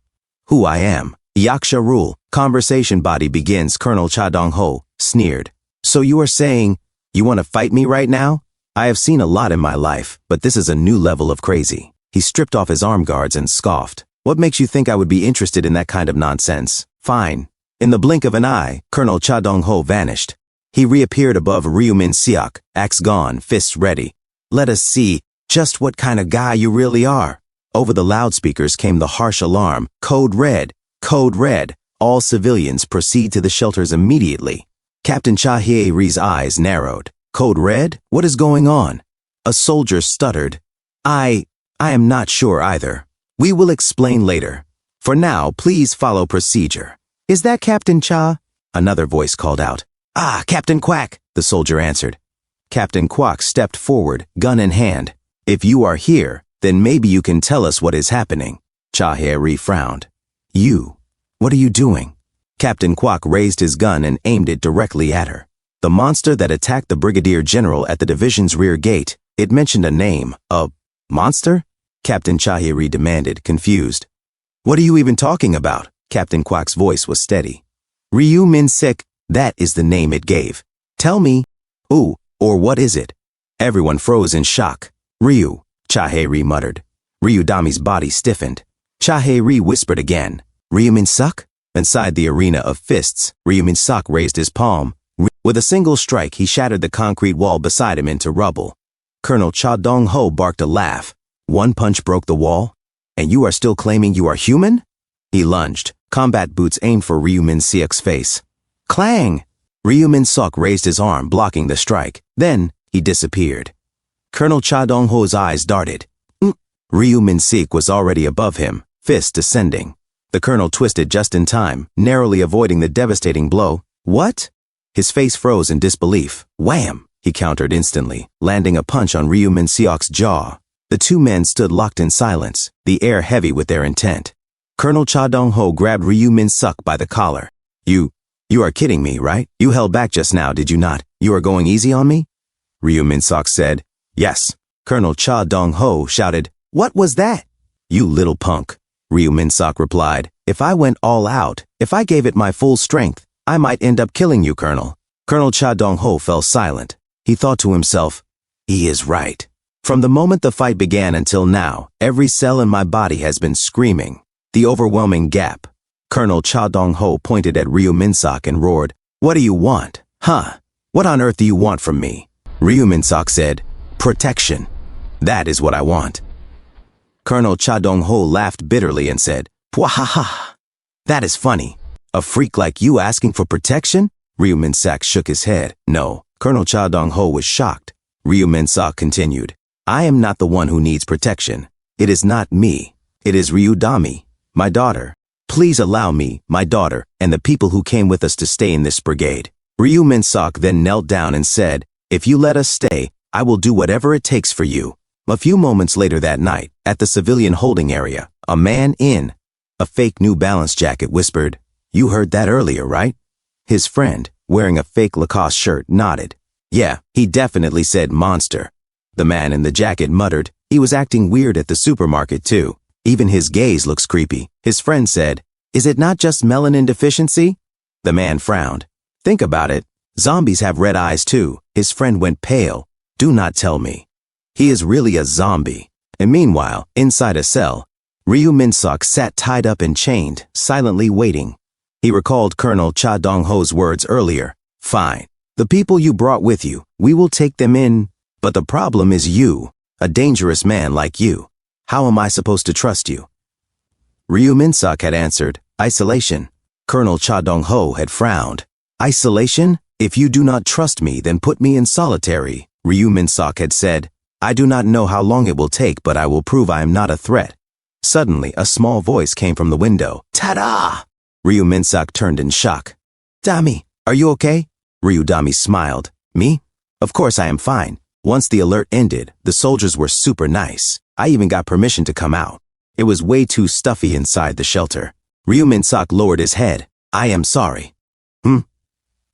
Who I am. Yaksha rule. Conversation body begins. Colonel Cha Dong-ho sneered. So you are saying, you want to fight me right now? I have seen a lot in my life, but this is a new level of crazy. He stripped off his arm guards and scoffed. What makes you think I would be interested in that kind of nonsense? Fine. In the blink of an eye, Colonel Cha Dong-ho vanished. He reappeared above Ryu Min-seok, axe gone, fists ready. Let us see just what kind of guy you really are. Over the loudspeakers came the harsh alarm. Code red. Code red. All civilians proceed to the shelters immediately. Captain Cha Hae-ri's eyes narrowed. Code red? What is going on? A soldier stuttered. I am not sure either. We will explain later. For now, please follow procedure. Is that Captain Cha? Another voice called out. Ah, Captain Quack, the soldier answered. Captain Quack stepped forward, gun in hand. If you are here, then maybe you can tell us what is happening. Cha Hae-ri frowned. You? What are you doing? Captain Quack raised his gun and aimed it directly at her. The monster that attacked the brigadier general at the division's rear gate. It mentioned a name. A monster? Captain Cha Hae-ri demanded, confused. What are you even talking about? Captain Quack's voice was steady. Ryu Min-sik, that is the name it gave. Tell me, who or what is it? Everyone froze in shock. Ryu, Cha Hae-ri muttered. Ryu Dami's body stiffened. Cha Hae-ri whispered again. Ryu Min-suk? Inside the arena of fists, Ryu Min-suk raised his palm. With a single strike, he shattered the concrete wall beside him into rubble. Colonel Cha Dong-ho barked a laugh. One punch broke the wall? And you are still claiming you are human? He lunged, combat boots aimed for Ryu Min-seok's face. Clang! Ryu Min-sok raised his arm, blocking the strike. Then, he disappeared. Colonel Cha Dong-ho's eyes darted. Ryu Min-seok was already above him, fist descending. The colonel twisted just in time, narrowly avoiding the devastating blow. What? His face froze in disbelief. Wham! He countered instantly, landing a punch on Ryu Min-seok's jaw. The two men stood locked in silence, the air heavy with their intent. Colonel Cha Dong-ho grabbed Ryu Min-suk by the collar. You are kidding me, right? You held back just now, did you not? You are going easy on me? Ryu Min-suk said. Yes. Colonel Cha Dong-ho shouted. What was that? You little punk. Ryu Min-suk replied. If I went all out, if I gave it my full strength, I might end up killing you, Colonel. Colonel Cha Dong-ho fell silent. He thought to himself, he is right. From the moment the fight began until now, every cell in my body has been screaming. The overwhelming gap. Colonel Cha Dong-ho pointed at Ryu Min-suk and roared, What do you want? Huh? What on earth do you want from me? Ryu Min-suk said, Protection. That is what I want. Colonel Cha Dong-ho laughed bitterly and said, Pwahaha. That is funny. A freak like you asking for protection? Ryu Min-suk shook his head. No. Colonel Cha Dong-ho was shocked. Ryu Min-suk continued. I am not the one who needs protection. It is not me. It is Ryudami, my daughter. Please allow me, my daughter, and the people who came with us to stay in this brigade. Ryu Minsak then knelt down and said, if you let us stay, I will do whatever it takes for you. A few moments later that night, at the civilian holding area, a man in a fake New Balance jacket whispered, you heard that earlier, right? His friend, wearing a fake Lacoste shirt, nodded. Yeah, he definitely said monster. The man in the jacket muttered, he was acting weird at the supermarket too. Even his gaze looks creepy. His friend said, is it not just melanin deficiency? The man frowned. Think about it. Zombies have red eyes too. His friend went pale. Do not tell me. He is really a zombie. And meanwhile, inside a cell, Ryu Minsak sat tied up and chained, silently waiting. He recalled Colonel Cha Dong-ho's words earlier. Fine. The people you brought with you, we will take them in. But the problem is you, a dangerous man like you. How am I supposed to trust you? Ryu Minsak had answered, isolation. Colonel Cha Dong-ho had frowned. Isolation? If you do not trust me, then put me in solitary. Ryu Minsak had said, I do not know how long it will take, but I will prove I am not a threat. Suddenly, a small voice came from the window. Ta-da! Ryu Minsak turned in shock. Dami, are you okay? Ryudami smiled. Me? Of course I am fine. Once the alert ended, the soldiers were super nice. I even got permission to come out. It was way too stuffy inside the shelter. Ryu Minsak lowered his head. I am sorry.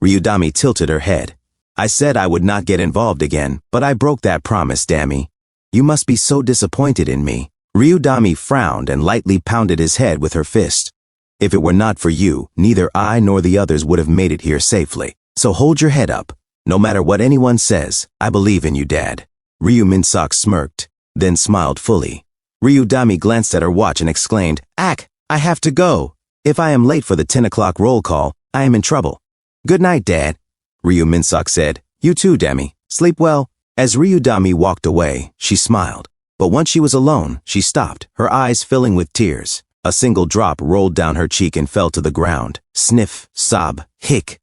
Ryudami tilted her head. I said I would not get involved again, but I broke that promise, Dami. You must be so disappointed in me. Ryudami frowned and lightly pounded his head with her fist. If it were not for you, neither I nor the others would have made it here safely. So hold your head up. No matter what anyone says, I believe in you, Dad. Ryu Minsak smirked, then smiled fully. Ryudami glanced at her watch and exclaimed, Ack, I have to go. If I am late for the 10 o'clock roll call, I am in trouble. Good night, Dad. Ryu Minsak said, You too, Demi. Sleep well. As Ryudami walked away, she smiled. But once she was alone, she stopped, her eyes filling with tears. A single drop rolled down her cheek and fell to the ground. Sniff, sob, hic.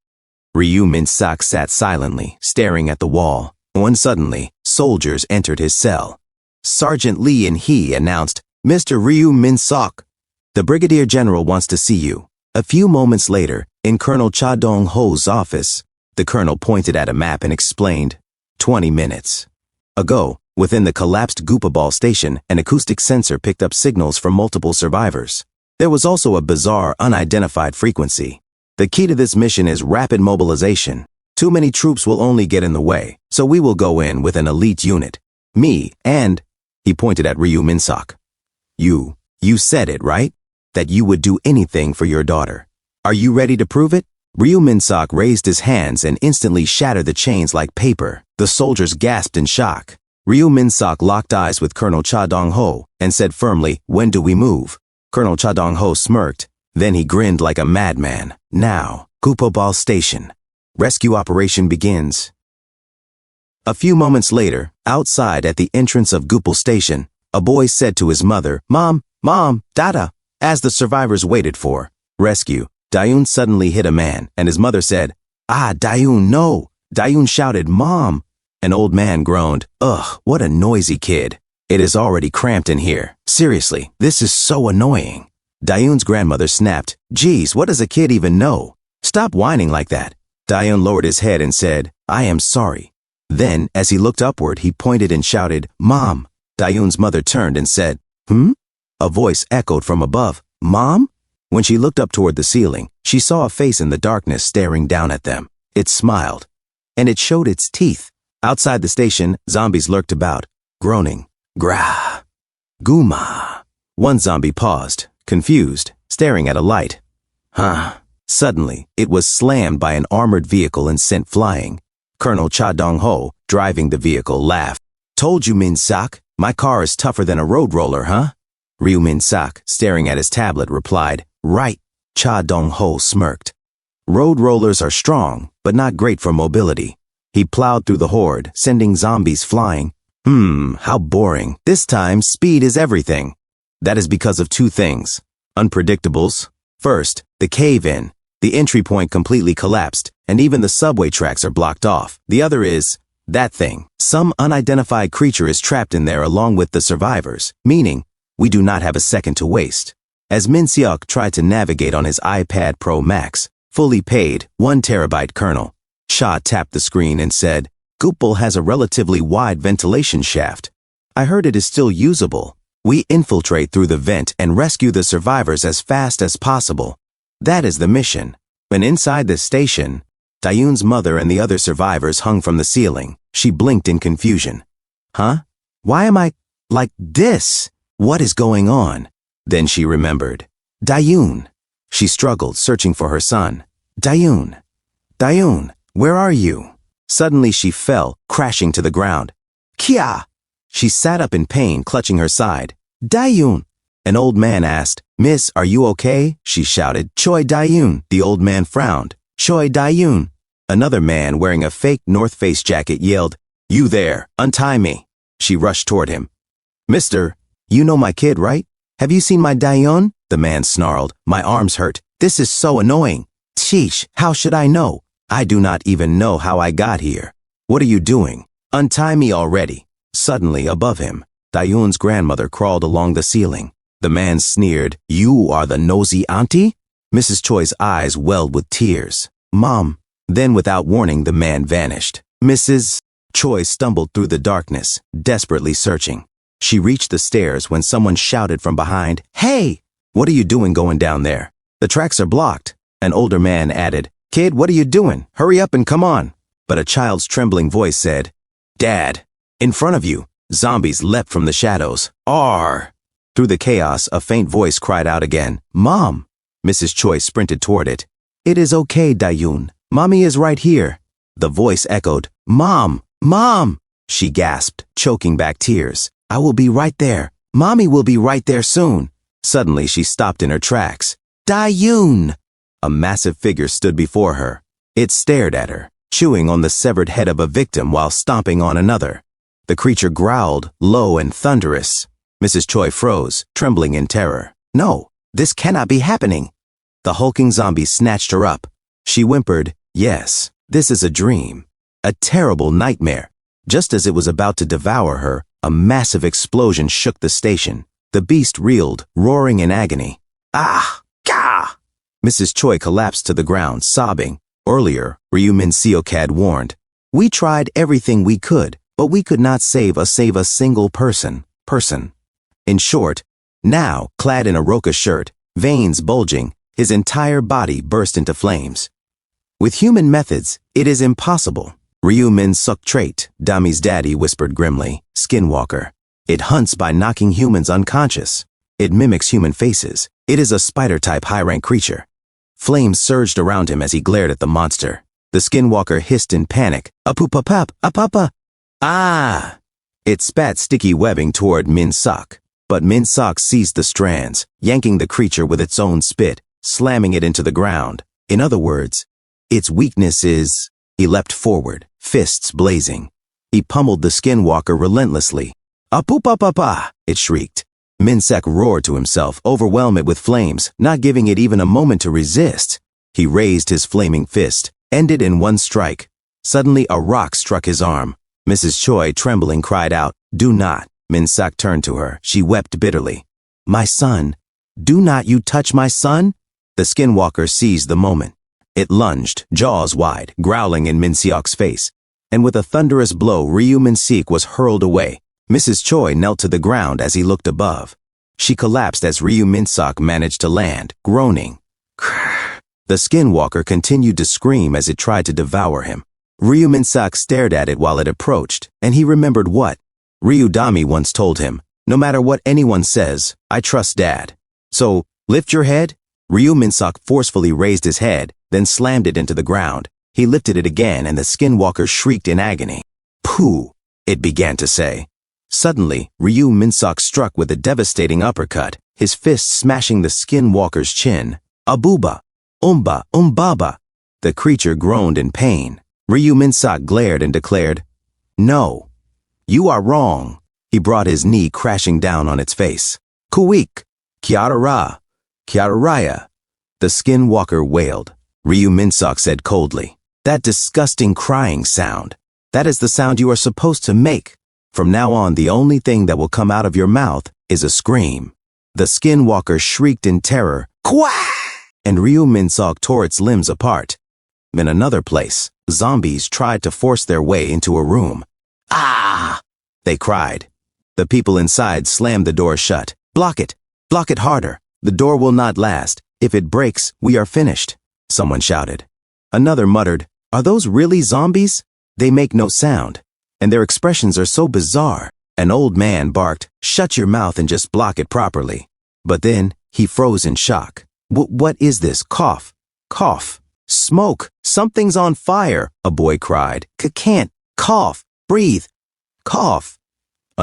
Ryu Minsak sat silently, staring at the wall, when suddenly, soldiers entered his cell. Sergeant Lee and he announced, Mr. Ryu Minsak, the Brigadier General wants to see you. A few moments later, in Colonel Cha Dong-ho's office, the colonel pointed at a map and explained, 20 minutes ago, within the collapsed Goopa Ball station, an acoustic sensor picked up signals from multiple survivors. There was also a bizarre, unidentified frequency. The key to this mission is rapid mobilization. Too many troops will only get in the way, so we will go in with an elite unit. Me and, he pointed at Ryu Minsak. You said it, right? That you would do anything for your daughter. Are you ready to prove it? Ryu Minsak raised his hands and instantly shattered the chains like paper. The soldiers gasped in shock. Ryu Minsak locked eyes with Colonel Cha Dong-ho and said firmly, When do we move? Colonel Cha Dong-ho smirked. Then he grinned like a madman. Now, Goopa Ball Station. Rescue operation begins. A few moments later, outside at the entrance of Goopal Station, a boy said to his mother, Mom, Dada, as the survivors waited for rescue. Dayun suddenly hit a man, and his mother said, Dayun, no. Dayun shouted, Mom. An old man groaned, Ugh, what a noisy kid. It is already cramped in here. Seriously, this is so annoying. Dayun's grandmother snapped, Geez, what does a kid even know? Stop whining like that. Dayun lowered his head and said, I am sorry. Then, as he looked upward, he pointed and shouted, Mom. Dayun's mother turned and said, A voice echoed from above, Mom? When she looked up toward the ceiling, she saw a face in the darkness staring down at them. It smiled, and it showed its teeth. Outside the station, zombies lurked about, groaning, Gra, Guma. One zombie paused, confused, staring at a light. Suddenly, it was slammed by an armored vehicle and sent flying. Colonel Cha Dong-ho, driving the vehicle, laughed. Told you, Minsak, my car is tougher than a road roller, huh? Ryu Minsak, staring at his tablet, replied, Right. Cha Dong-ho smirked. Road rollers are strong, but not great for mobility. He plowed through the horde, sending zombies flying. How boring. This time, speed is everything. That is because of two things. Unpredictables. First, the cave-in. The entry point completely collapsed, and even the subway tracks are blocked off. The other is That thing. Some unidentified creature is trapped in there along with the survivors, meaning we do not have a second to waste. As Min Seok tried to navigate on his iPad Pro Max, fully paid, 1 terabyte kernel, Cha tapped the screen and said, Goopal has a relatively wide ventilation shaft. I heard it is still usable. We infiltrate through the vent and rescue the survivors as fast as possible. That is the mission. When inside the station, Dayun's mother and the other survivors hung from the ceiling. She blinked in confusion. Huh? Why am I like this? What is going on? Then she remembered. Dayun. She struggled, searching for her son. Dayun. Dayun, where are you? Suddenly she fell, crashing to the ground. Kia! She sat up in pain, clutching her side. Dayun! An old man asked, Miss, are you okay? She shouted. Choi Dayun. The old man frowned. Choi Dayun. Another man wearing a fake North Face jacket yelled, You there, untie me. She rushed toward him. Mister, you know my kid, right? Have you seen my Dayun? The man snarled. My arms hurt. This is so annoying. Sheesh, how should I know? I do not even know how I got here. What are you doing? Untie me already. Suddenly, above him, Dayun's grandmother crawled along the ceiling. The man sneered, You are the nosy auntie? Mrs. Choi's eyes welled with tears. Mom. Then without warning, the man vanished. Mrs. Choi stumbled through the darkness, desperately searching. She reached the stairs when someone shouted from behind, Hey! What are you doing going down there? The tracks are blocked. An older man added, Kid, what are you doing? Hurry up and come on. But a child's trembling voice said, Dad, in front of you. Zombies leapt from the shadows. Arr! Through the chaos, a faint voice cried out again, Mom! Mrs. Choi sprinted toward it. It is okay, Dayun. Mommy is right here. The voice echoed, Mom! Mom! She gasped, choking back tears. I will be right there. Mommy will be right there soon. Suddenly she stopped in her tracks. Dayun! A massive figure stood before her. It stared at her, chewing on the severed head of a victim while stomping on another. The creature growled, low and thunderous. Mrs. Choi froze, trembling in terror. No, this cannot be happening. The hulking zombie snatched her up. She whimpered, Yes, this is a dream. A terrible nightmare. Just as it was about to devour her, a massive explosion shook the station. The beast reeled, roaring in agony. Ah! Gah! Mrs. Choi collapsed to the ground, sobbing. Earlier, Ryu Min Seok had warned, We tried everything we could, but we could not save a single person. In short, now, clad in a roka shirt, veins bulging, his entire body burst into flames. With human methods, it is impossible. Ryu Min Seok trait, Dami's daddy whispered grimly, Skinwalker. It hunts by knocking humans unconscious. It mimics human faces. It is a spider-type high-rank creature. Flames surged around him as he glared at the monster. The Skinwalker hissed in panic, Apupapap, apapa. Ah! It spat sticky webbing toward Min Seok. But Min Seok seized the strands, yanking the creature with its own spit, slamming it into the ground. In other words, its weakness is... He leapt forward, fists blazing. He pummeled the Skinwalker relentlessly. Apupapapa! It shrieked. Min Seok roared to himself, overwhelm it with flames, not giving it even a moment to resist. He raised his flaming fist, ended in one strike. Suddenly a rock struck his arm. Mrs. Choi, trembling, cried out, Do not. Min Seok turned to her. She wept bitterly. My son. Do not you touch my son? The Skinwalker seized the moment. It lunged, jaws wide, growling in Min Seok's face. And with a thunderous blow, Ryu Min Seok was hurled away. Mrs. Choi knelt to the ground as he looked above. She collapsed as Ryu Min Seok managed to land, groaning. The Skinwalker continued to scream as it tried to devour him. Ryu Min Seok stared at it while it approached, and he remembered what Ryu Dami once told him. No matter what anyone says, I trust Dad. So, lift your head. Ryu Min Seok forcefully raised his head, then slammed it into the ground. He lifted it again and the Skinwalker shrieked in agony. Pooh, it began to say. Suddenly, Ryu Min Seok struck with a devastating uppercut, his fist smashing the Skinwalker's chin. Abuba! Umbaba! The creature groaned in pain. Ryu Min Seok glared and declared, No, you are wrong. He brought his knee crashing down on its face. Kuik! Kiara Raya! The Skinwalker wailed. Ryu Min Seok said coldly, That disgusting crying sound. That is the sound you are supposed to make. From now on, the only thing that will come out of your mouth is a scream. The skinwalker shrieked in terror, "Quack!" and Ryu Minsok tore its limbs apart. In another place, zombies tried to force their way into a room. "Ah!" they cried. The people inside slammed the door shut. "Block it! Block it harder! The door will not last. If it breaks, we are finished," someone shouted. Another muttered, "Are those really zombies? They make no sound, and their expressions are so bizarre." An old man barked, "Shut your mouth and just block it properly." But then he froze in shock. What is this? Cough. Cough. Smoke. Something's on fire," a boy cried. Can't. Cough. Breathe. Cough.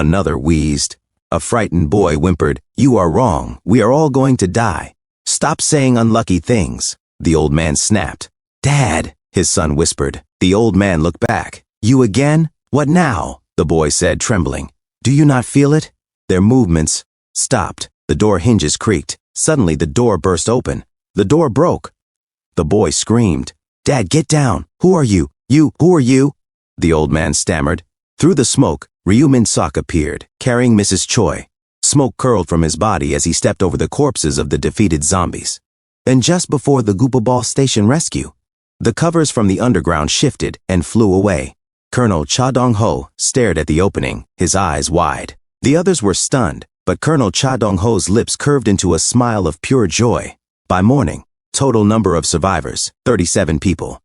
Another wheezed. A frightened boy whimpered, "You are wrong. We are all going to die. Stop saying unlucky things," the old man snapped. "Dad," his son whispered. The old man looked back. "You again? What now?" the boy said, trembling. "Do you not feel it?" Their movements stopped. The door hinges creaked. Suddenly the door burst open. The door broke. The boy screamed, "Dad, get down! Who are you? Who are you?" The old man stammered. Through the smoke, Ryu Minsok appeared, carrying Mrs. Choi. Smoke curled from his body as he stepped over the corpses of the defeated zombies. And just before the Goopa Ball Station rescue, the covers from the underground shifted and flew away. Colonel Cha Dong-ho stared at the opening, his eyes wide. The others were stunned, but Colonel Cha Dong-ho's lips curved into a smile of pure joy. By morning, total number of survivors, 37 people.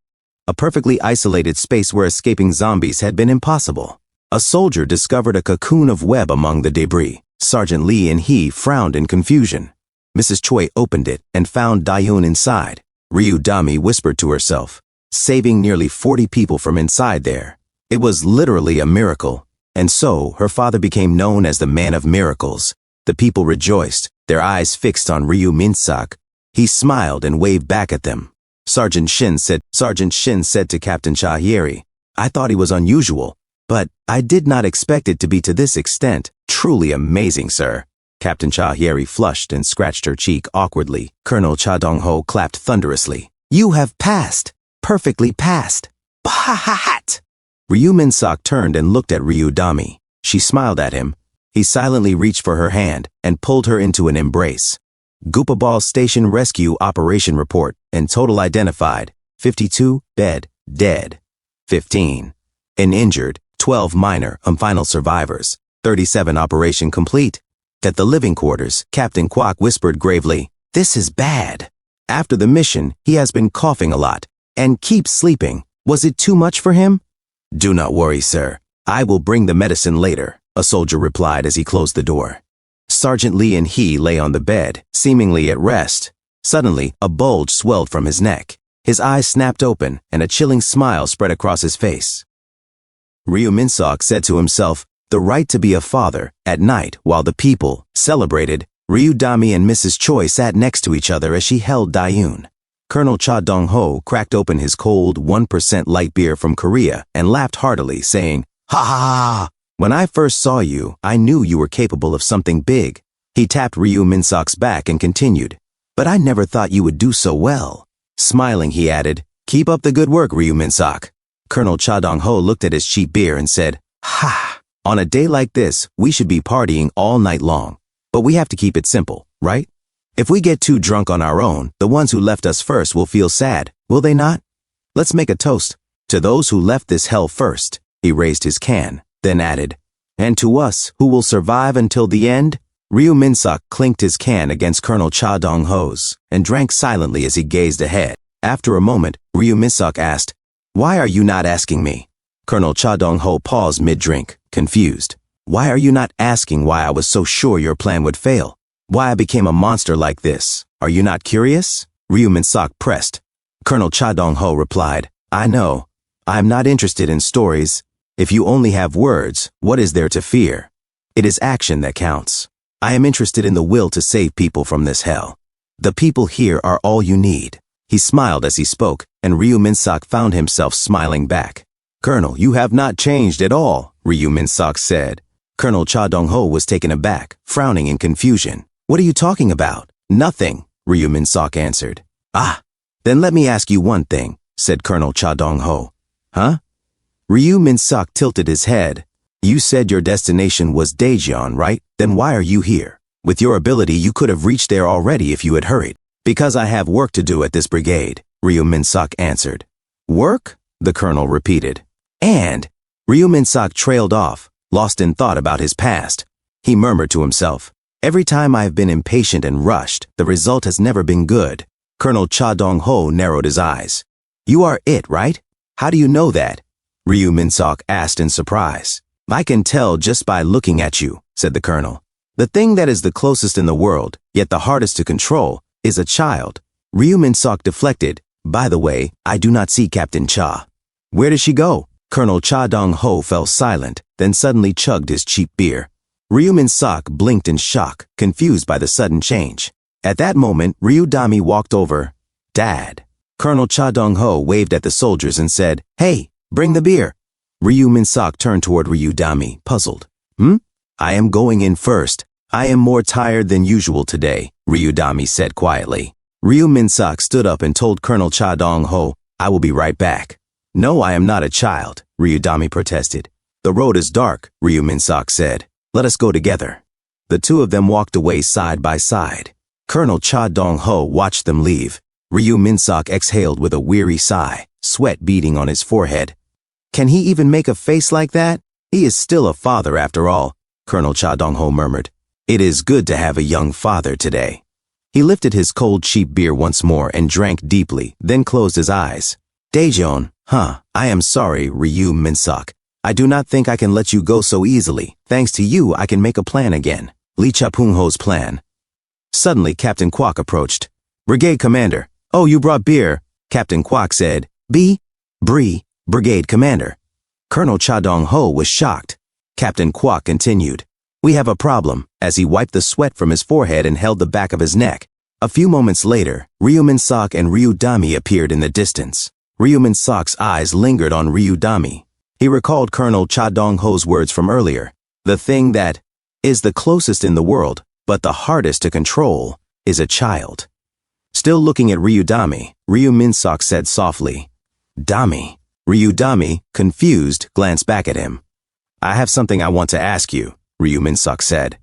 A perfectly isolated space where escaping zombies had been impossible. A soldier discovered a cocoon of web among the debris. Sergeant Lee and he frowned in confusion. Mrs. Choi opened it and found Dayun inside. Ryu Dami whispered to herself, saving nearly 40 people from inside there. It was literally a miracle. And so, her father became known as the Man of Miracles. The people rejoiced, their eyes fixed on Ryu Minsok. He smiled and waved back at them. Sergeant Shin said to Captain Chahieri, "I thought he was unusual, but I did not expect it to be to this extent. Truly amazing, sir." Captain Chahieri flushed and scratched her cheek awkwardly. Colonel Cha Dong-ho clapped thunderously. "You have passed. Perfectly passed. Bahat!" Ryu Minsok turned and looked at Ryu Dami. She smiled at him. He silently reached for her hand and pulled her into an embrace. Goopa Ball Station Rescue Operation Report, and total identified, 52 dead, 15 and injured, 12 minor and final survivors, 37 operation complete. At the living quarters, Captain Kwok whispered gravely, "This is bad. After the mission, he has been coughing a lot and keeps sleeping. Was it too much for him?" "Do not worry, sir. I will bring the medicine later," a soldier replied as he closed the door. Sergeant Lee and he lay on the bed, seemingly at rest. Suddenly, a bulge swelled from his neck. His eyes snapped open, and a chilling smile spread across his face. Ryu Minsok said to himself, the right to be a father. At night, while the people celebrated, Ryu Dami and Mrs. Choi sat next to each other as she held Dayun. Colonel Cha Dong-ho cracked open his cold 1% light beer from Korea and laughed heartily, saying, "Ha ha ha! When I first saw you, I knew you were capable of something big." He tapped Ryu Minsok's back and continued, "But I never thought you would do so well." Smiling, he added, "Keep up the good work, Ryu Minsok." Colonel Cha Dong-ho looked at his cheap beer and said, "Ha! On a day like this, we should be partying all night long. But we have to keep it simple, right? If we get too drunk on our own, the ones who left us first will feel sad, will they not? Let's make a toast. To those who left this hell first." He raised his can, then added, "And to us who will survive until the end." Ryu Minsok clinked his can against Colonel Cha Dong-ho's and drank silently as he gazed ahead. After a moment, Ryu Minsok asked, "Why are you not asking me?" Colonel Cha Dong-ho paused mid-drink, confused. "Why are you not asking why I was so sure your plan would fail? Why I became a monster like this? Are you not curious?" Ryu Minsok pressed. Colonel Cha Dong-ho replied, "I know. I am not interested in stories. If you only have words, what is there to fear? It is action that counts. I am interested in the will to save people from this hell. The people here are all you need." He smiled as he spoke, and Ryu Minsok found himself smiling back. "Colonel, you have not changed at all," Ryu Minsok said. Colonel Cha Dong-ho was taken aback, frowning in confusion. "What are you talking about?" "Nothing," Ryu Minsok answered. "Ah, then let me ask you one thing," said Colonel Cha Dong-ho. "Huh?" Ryu Minsak tilted his head. You said your destination was Daejeon, right? Then why are you here? With your ability, you could have reached there already if you had hurried. Because I have work to do at this brigade, Ryu Minsak answered. Work? The colonel repeated. And Ryu Minsak trailed off, lost in thought about his past. He murmured to himself, every time I have been impatient and rushed, the result has never been good. Colonel Cha Dong-ho narrowed his eyes. You are it, right? How do you know that? Ryu Minsak asked in surprise. I can tell just by looking at you, said the colonel. The thing that is the closest in the world, yet the hardest to control, is a child. Ryu Minsak deflected. By the way, I do not see Captain Cha. Where did she go? Colonel Cha Dong-ho fell silent, then suddenly chugged his cheap beer. Ryu Minsak blinked in shock, confused by the sudden change. At that moment, Ryu Dami walked over. Dad. Colonel Cha Dong-ho waved at the soldiers and said, Hey, bring the beer. Ryu Minsak turned toward Ryu Dami, puzzled. I am going in first. I am more tired than usual today, Ryu Dami said quietly. Ryu Minsak stood up and told Colonel Cha Dong-ho, I will be right back. No, I am not a child, Ryu Dami protested. The road is dark, Ryu Minsak said. Let us go together. The two of them walked away side by side. Colonel Cha Dong-ho watched them leave. Ryu Minsak exhaled with a weary sigh, sweat beading on his forehead. Can he even make a face like that? He is still a father after all, Colonel Cha Dong-ho murmured. It is good to have a young father today. He lifted his cold cheap beer once more and drank deeply, then closed his eyes. Daejeon, I am sorry, Ryu Minsak. I do not think I can let you go so easily. Thanks to you, I can make a plan again. Lee Cha-pung-ho's plan. Suddenly, Captain Kwok approached. Brigade Commander. Oh, you brought beer, Captain Kwok said. Brigade Commander. Colonel Cha Dong-ho was shocked. Captain Kwok continued. We have a problem, as he wiped the sweat from his forehead and held the back of his neck. A few moments later, Ryu Minsak and Ryu Dami appeared in the distance. Ryu Minsak's eyes lingered on Ryu Dami. He recalled Colonel Cha Dong-ho's words from earlier. The thing that is the closest in the world, but the hardest to control, is a child. Still looking at Ryu Dami, Ryu Minsak said softly, Dami. Ryu Dami, confused, glanced back at him. I have something I want to ask you, Ryu Minsak said.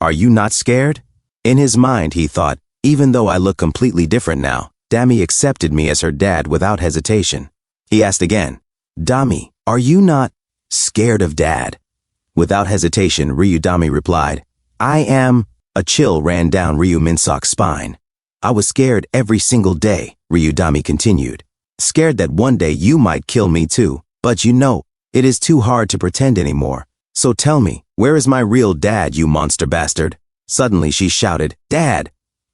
Are you not scared? In his mind, he thought, even though I look completely different now, Dami accepted me as her dad without hesitation. He asked again, Dami, are you not scared of Dad? Without hesitation, Ryu Dami replied, I am. A chill ran down Ryu Minsak's spine. I was scared every single day, Ryu Dami continued. Scared that one day you might kill me too, but you know, it is too hard to pretend anymore. So tell me, where is my real dad, you monster bastard? Suddenly she shouted, Dad!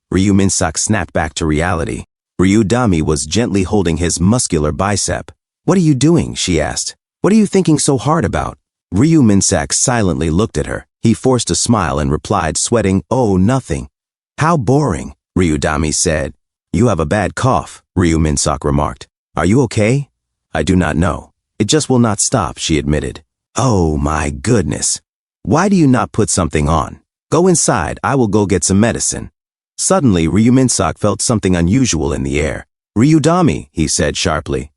Ryu Minsak snapped back to reality. Ryu Dami was gently holding his muscular bicep. What are you doing? She asked. What are you thinking so hard about? Ryu Minsak silently looked at her. He forced a smile and replied, sweating, Oh, nothing. How boring, Ryu Dami said. You have a bad cough, Ryu Minsak remarked. Are you okay? I do not know. It just will not stop, she admitted. Oh my goodness. Why do you not put something on? Go inside, I will go get some medicine. Suddenly, Ryu Minsak felt something unusual in the air. Ryu Dami, he said sharply.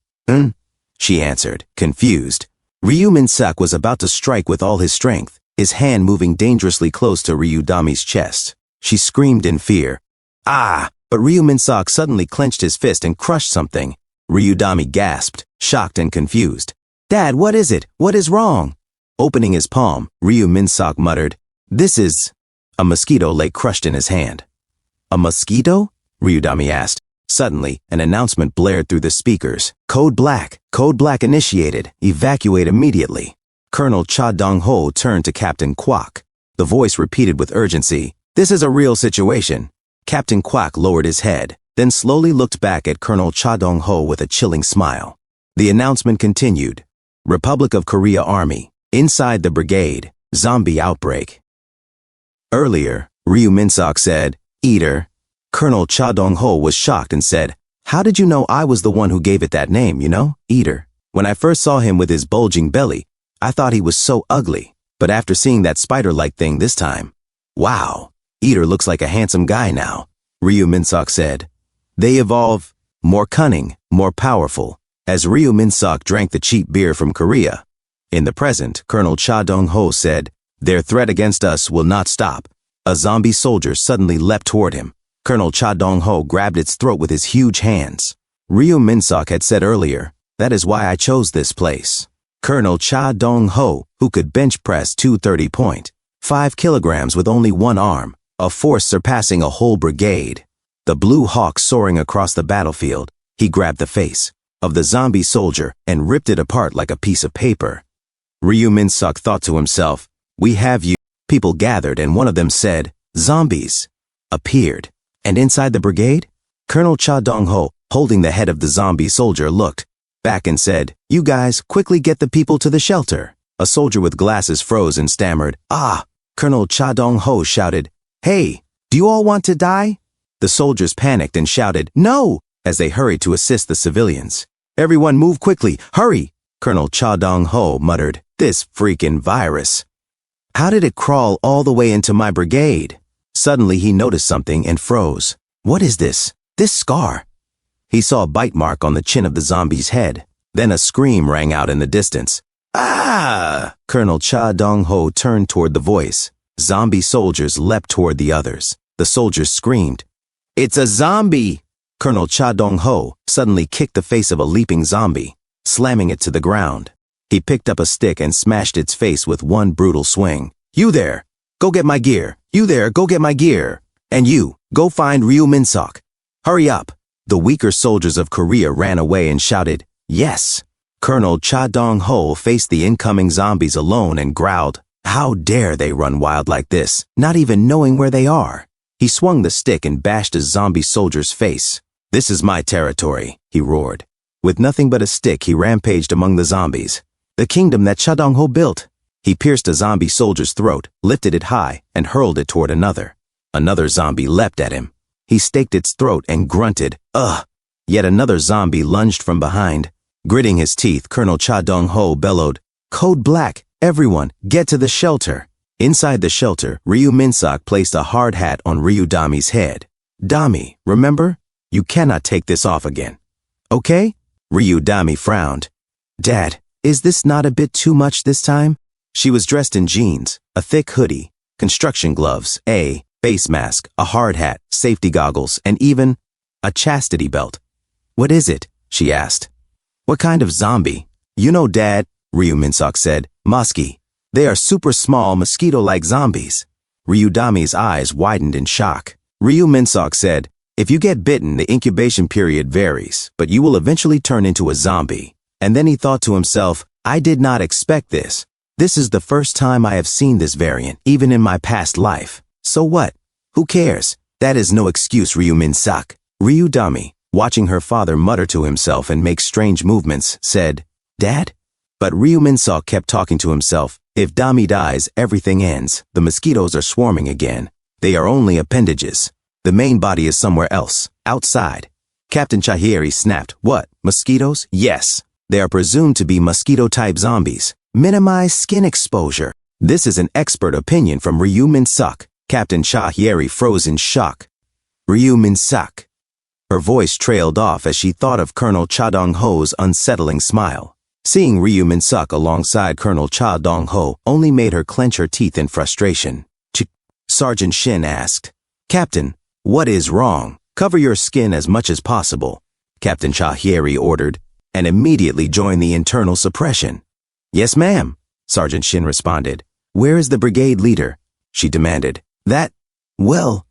She answered, confused. Ryu Minsak was about to strike with all his strength, his hand moving dangerously close to Ryu Dami's chest. She screamed in fear. Ah! But Ryu Minsak suddenly clenched his fist and crushed something. Ryu Dami gasped, shocked and confused. Dad, what is it? What is wrong? Opening his palm, Ryu Minsak muttered, This is... A mosquito lay crushed in his hand. A mosquito? Ryu Dami asked. Suddenly, an announcement blared through the speakers. Code Black initiated. Evacuate immediately. Colonel Cha Dong-ho turned to Captain Kwok. The voice repeated with urgency, This is a real situation. Captain Kwok lowered his head, then slowly looked back at Colonel Cha Dong-ho with a chilling smile. The announcement continued. Republic of Korea Army. Inside the brigade. Zombie outbreak. Earlier, Ryu Minsak said, Eater. Colonel Cha Dong-ho was shocked and said, How did you know I was the one who gave it that name, Eater? When I first saw him with his bulging belly, I thought he was so ugly. But after seeing that spider-like thing this time, wow, Eater looks like a handsome guy now, Ryu Minsak said. They evolve more cunning, more powerful. as Ryu Min-sok drank the cheap beer from Korea. In the present, Colonel Cha Dong-ho said, "Their threat against us will not stop." A zombie soldier suddenly leapt toward him. Colonel Cha Dong-ho grabbed its throat with his huge hands. Ryu Min-sok had said earlier, "That is why I chose this place." Colonel Cha Dong-ho, who could bench press 230.5 kilograms with only one arm, a force surpassing a whole brigade. The blue hawk soaring across the battlefield, he grabbed the face of the zombie soldier and ripped it apart like a piece of paper. Ryu Min-sok thought to himself, "We have you." People gathered and one of them said, "Zombies," appeared. And inside the brigade, Colonel Cha Dong-ho, holding the head of the zombie soldier, looked back and said, "You guys, quickly get the people to the shelter." A soldier with glasses froze and stammered, "Ah!" Colonel Cha Dong-ho shouted, "Hey, do you all want to die?" The soldiers panicked and shouted, "No!" as they hurried to assist the civilians. "Everyone move quickly, hurry!" Colonel Cha Dong-ho muttered, "This freaking virus. How did it crawl all the way into my brigade?" Suddenly he noticed something and froze. "What is this? This scar?" He saw a bite mark on the chin of the zombie's head. Then a scream rang out in the distance. "Ah!" Colonel Cha Dong-ho turned toward the voice. Zombie soldiers leapt toward the others. The soldiers screamed, "It's a zombie!" Colonel Cha Dong-ho suddenly kicked the face of a leaping zombie, slamming it to the ground. He picked up a stick and smashed its face with one brutal swing. "You there, go get my gear. You there, go get my gear. And you, go find Ryu Min-sok. Hurry up." The weaker soldiers of Korea ran away and shouted, "Yes." Colonel Cha Dong-ho faced the incoming zombies alone and growled, "How dare they run wild like this, not even knowing where they are?" He swung the stick and bashed a zombie soldier's face. "This is my territory," he roared. With nothing but a stick, he rampaged among the zombies. The kingdom that Cha Dong-ho built. He pierced a zombie soldier's throat, lifted it high, and hurled it toward another. Another zombie leapt at him. He staked its throat and grunted, "Ugh!" Yet another zombie lunged from behind. Gritting his teeth, Colonel Cha Dong-ho bellowed, "Code Black, everyone, get to the shelter." Inside the shelter, Ryu Min-sok placed a hard hat on Ryu Dami's head. "Dami, remember? You cannot take this off again. Okay?" Ryu Dami frowned. "Dad, is this not a bit too much this time?" She was dressed in jeans, a thick hoodie, construction gloves, a face mask, a hard hat, safety goggles, and even a chastity belt. "What is it?" she asked. "What kind of zombie?" "You know, Dad," Ryu Min-sok said, "Mosky. They are super small, mosquito-like zombies." Ryu Dami's eyes widened in shock. Ryu Min-sok said, "If you get bitten, the incubation period varies, but you will eventually turn into a zombie." And then he thought to himself, "I did not expect this. This is the first time I have seen this variant, even in my past life. So what? Who cares? That is no excuse, Ryu Min-sok." Ryu Dami, watching her father mutter to himself and make strange movements, said, "Dad?" But Ryu Min-sok kept talking to himself. "If Dami dies, everything ends. The mosquitoes are swarming again. They are only appendages. The main body is somewhere else, outside." Captain Chahiri snapped, "What, mosquitoes?" "Yes. They are presumed to be mosquito-type zombies. Minimize skin exposure." This is an expert opinion from Ryu Min-sok. Captain Chahiri froze in shock. "Ryu Min-sok." Her voice trailed off as she thought of Colonel Cha Dong-ho's unsettling smile. Seeing Ryu Min-sok alongside Colonel Cha Dong-ho only made her clench her teeth in frustration. Sergeant Shin asked, "Captain, what is wrong? Cover your skin as much as possible," Captain Chahiri ordered, and immediately joined the internal suppression. "Yes, ma'am," Sergeant Shin responded. "Where is the brigade leader?" she demanded. Well,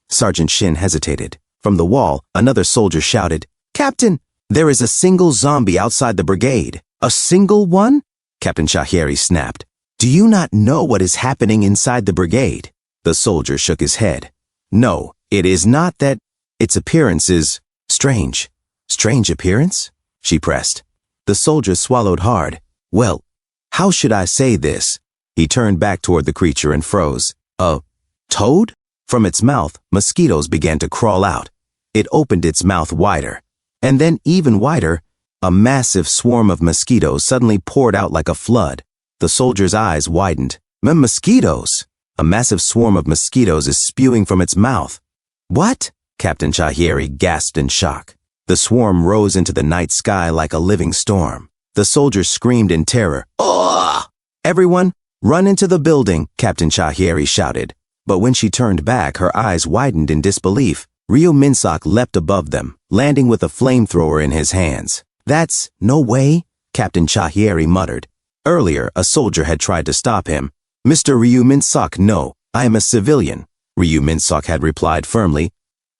Sergeant Shin hesitated. From the wall, another soldier shouted, "Captain, there is a single zombie outside the brigade." "A single one?" Captain Chahiri snapped. "Do you not know what is happening inside the brigade?" The soldier shook his head. "No, it is not that. Its appearance is strange." "Strange appearance?" she pressed. The soldier swallowed hard. "Well, how should I say this?" He turned back toward the creature and froze. "A toad?" From its mouth, mosquitoes began to crawl out. It opened its mouth wider. And then even wider, a massive swarm of mosquitoes suddenly poured out like a flood. The soldier's eyes widened. "Mosquitoes! A massive swarm of mosquitoes is spewing from its mouth." "What?" Captain Chahiri gasped in shock. The swarm rose into the night sky like a living storm. The soldiers screamed in terror. "Oh!" "Everyone, run into the building," Captain Chahieri shouted. But when she turned back, her eyes widened in disbelief. Ryu Minsak leapt above them, landing with a flamethrower in his hands. "That's no way," Captain Chahieri muttered. Earlier, a soldier had tried to stop him. "Mr. Ryu Minsak, no, I am a civilian," Ryu Minsak had replied firmly.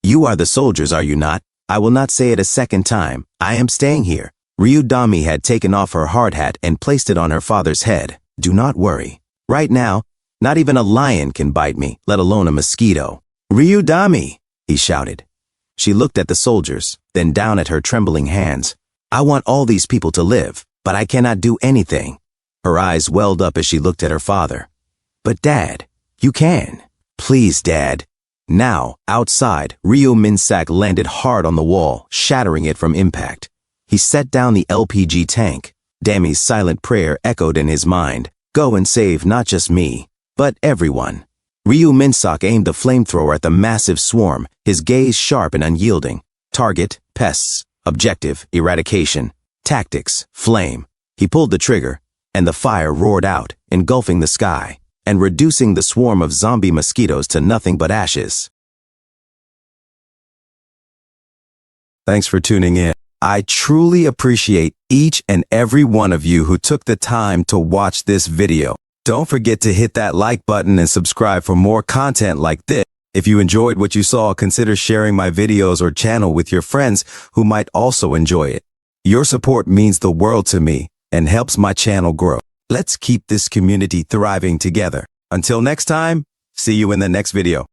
"You are the soldiers, are you not? I will not say it a second time. I am staying here." Ryu Dami had taken off her hard hat and placed it on her father's head. "Do not worry. Right now, not even a lion can bite me, let alone a mosquito." "Ryu Dami!" he shouted. She looked at the soldiers, then down at her trembling hands. "I want all these people to live, but I cannot do anything." Her eyes welled up as she looked at her father. "But Dad, you can. Please, Dad." Now, outside, Ryu Minsak landed hard on the wall, shattering it from impact. He set down the LPG tank. Dami's silent prayer echoed in his mind. "Go and save not just me, but everyone." Ryu Minsak aimed the flamethrower at the massive swarm, his gaze sharp and unyielding. Target, pests. Objective, eradication. Tactics, flame. He pulled the trigger, and the fire roared out, engulfing the sky, and reducing the swarm of zombie mosquitoes to nothing but ashes. Thanks for tuning in. I truly appreciate each and every one of you who took the time to watch this video. Don't forget to hit that like button and subscribe for more content like this. If you enjoyed what you saw, consider sharing my videos or channel with your friends who might also enjoy it. Your support means the world to me and helps my channel grow. Let's keep this community thriving together. Until next time, see you in the next video.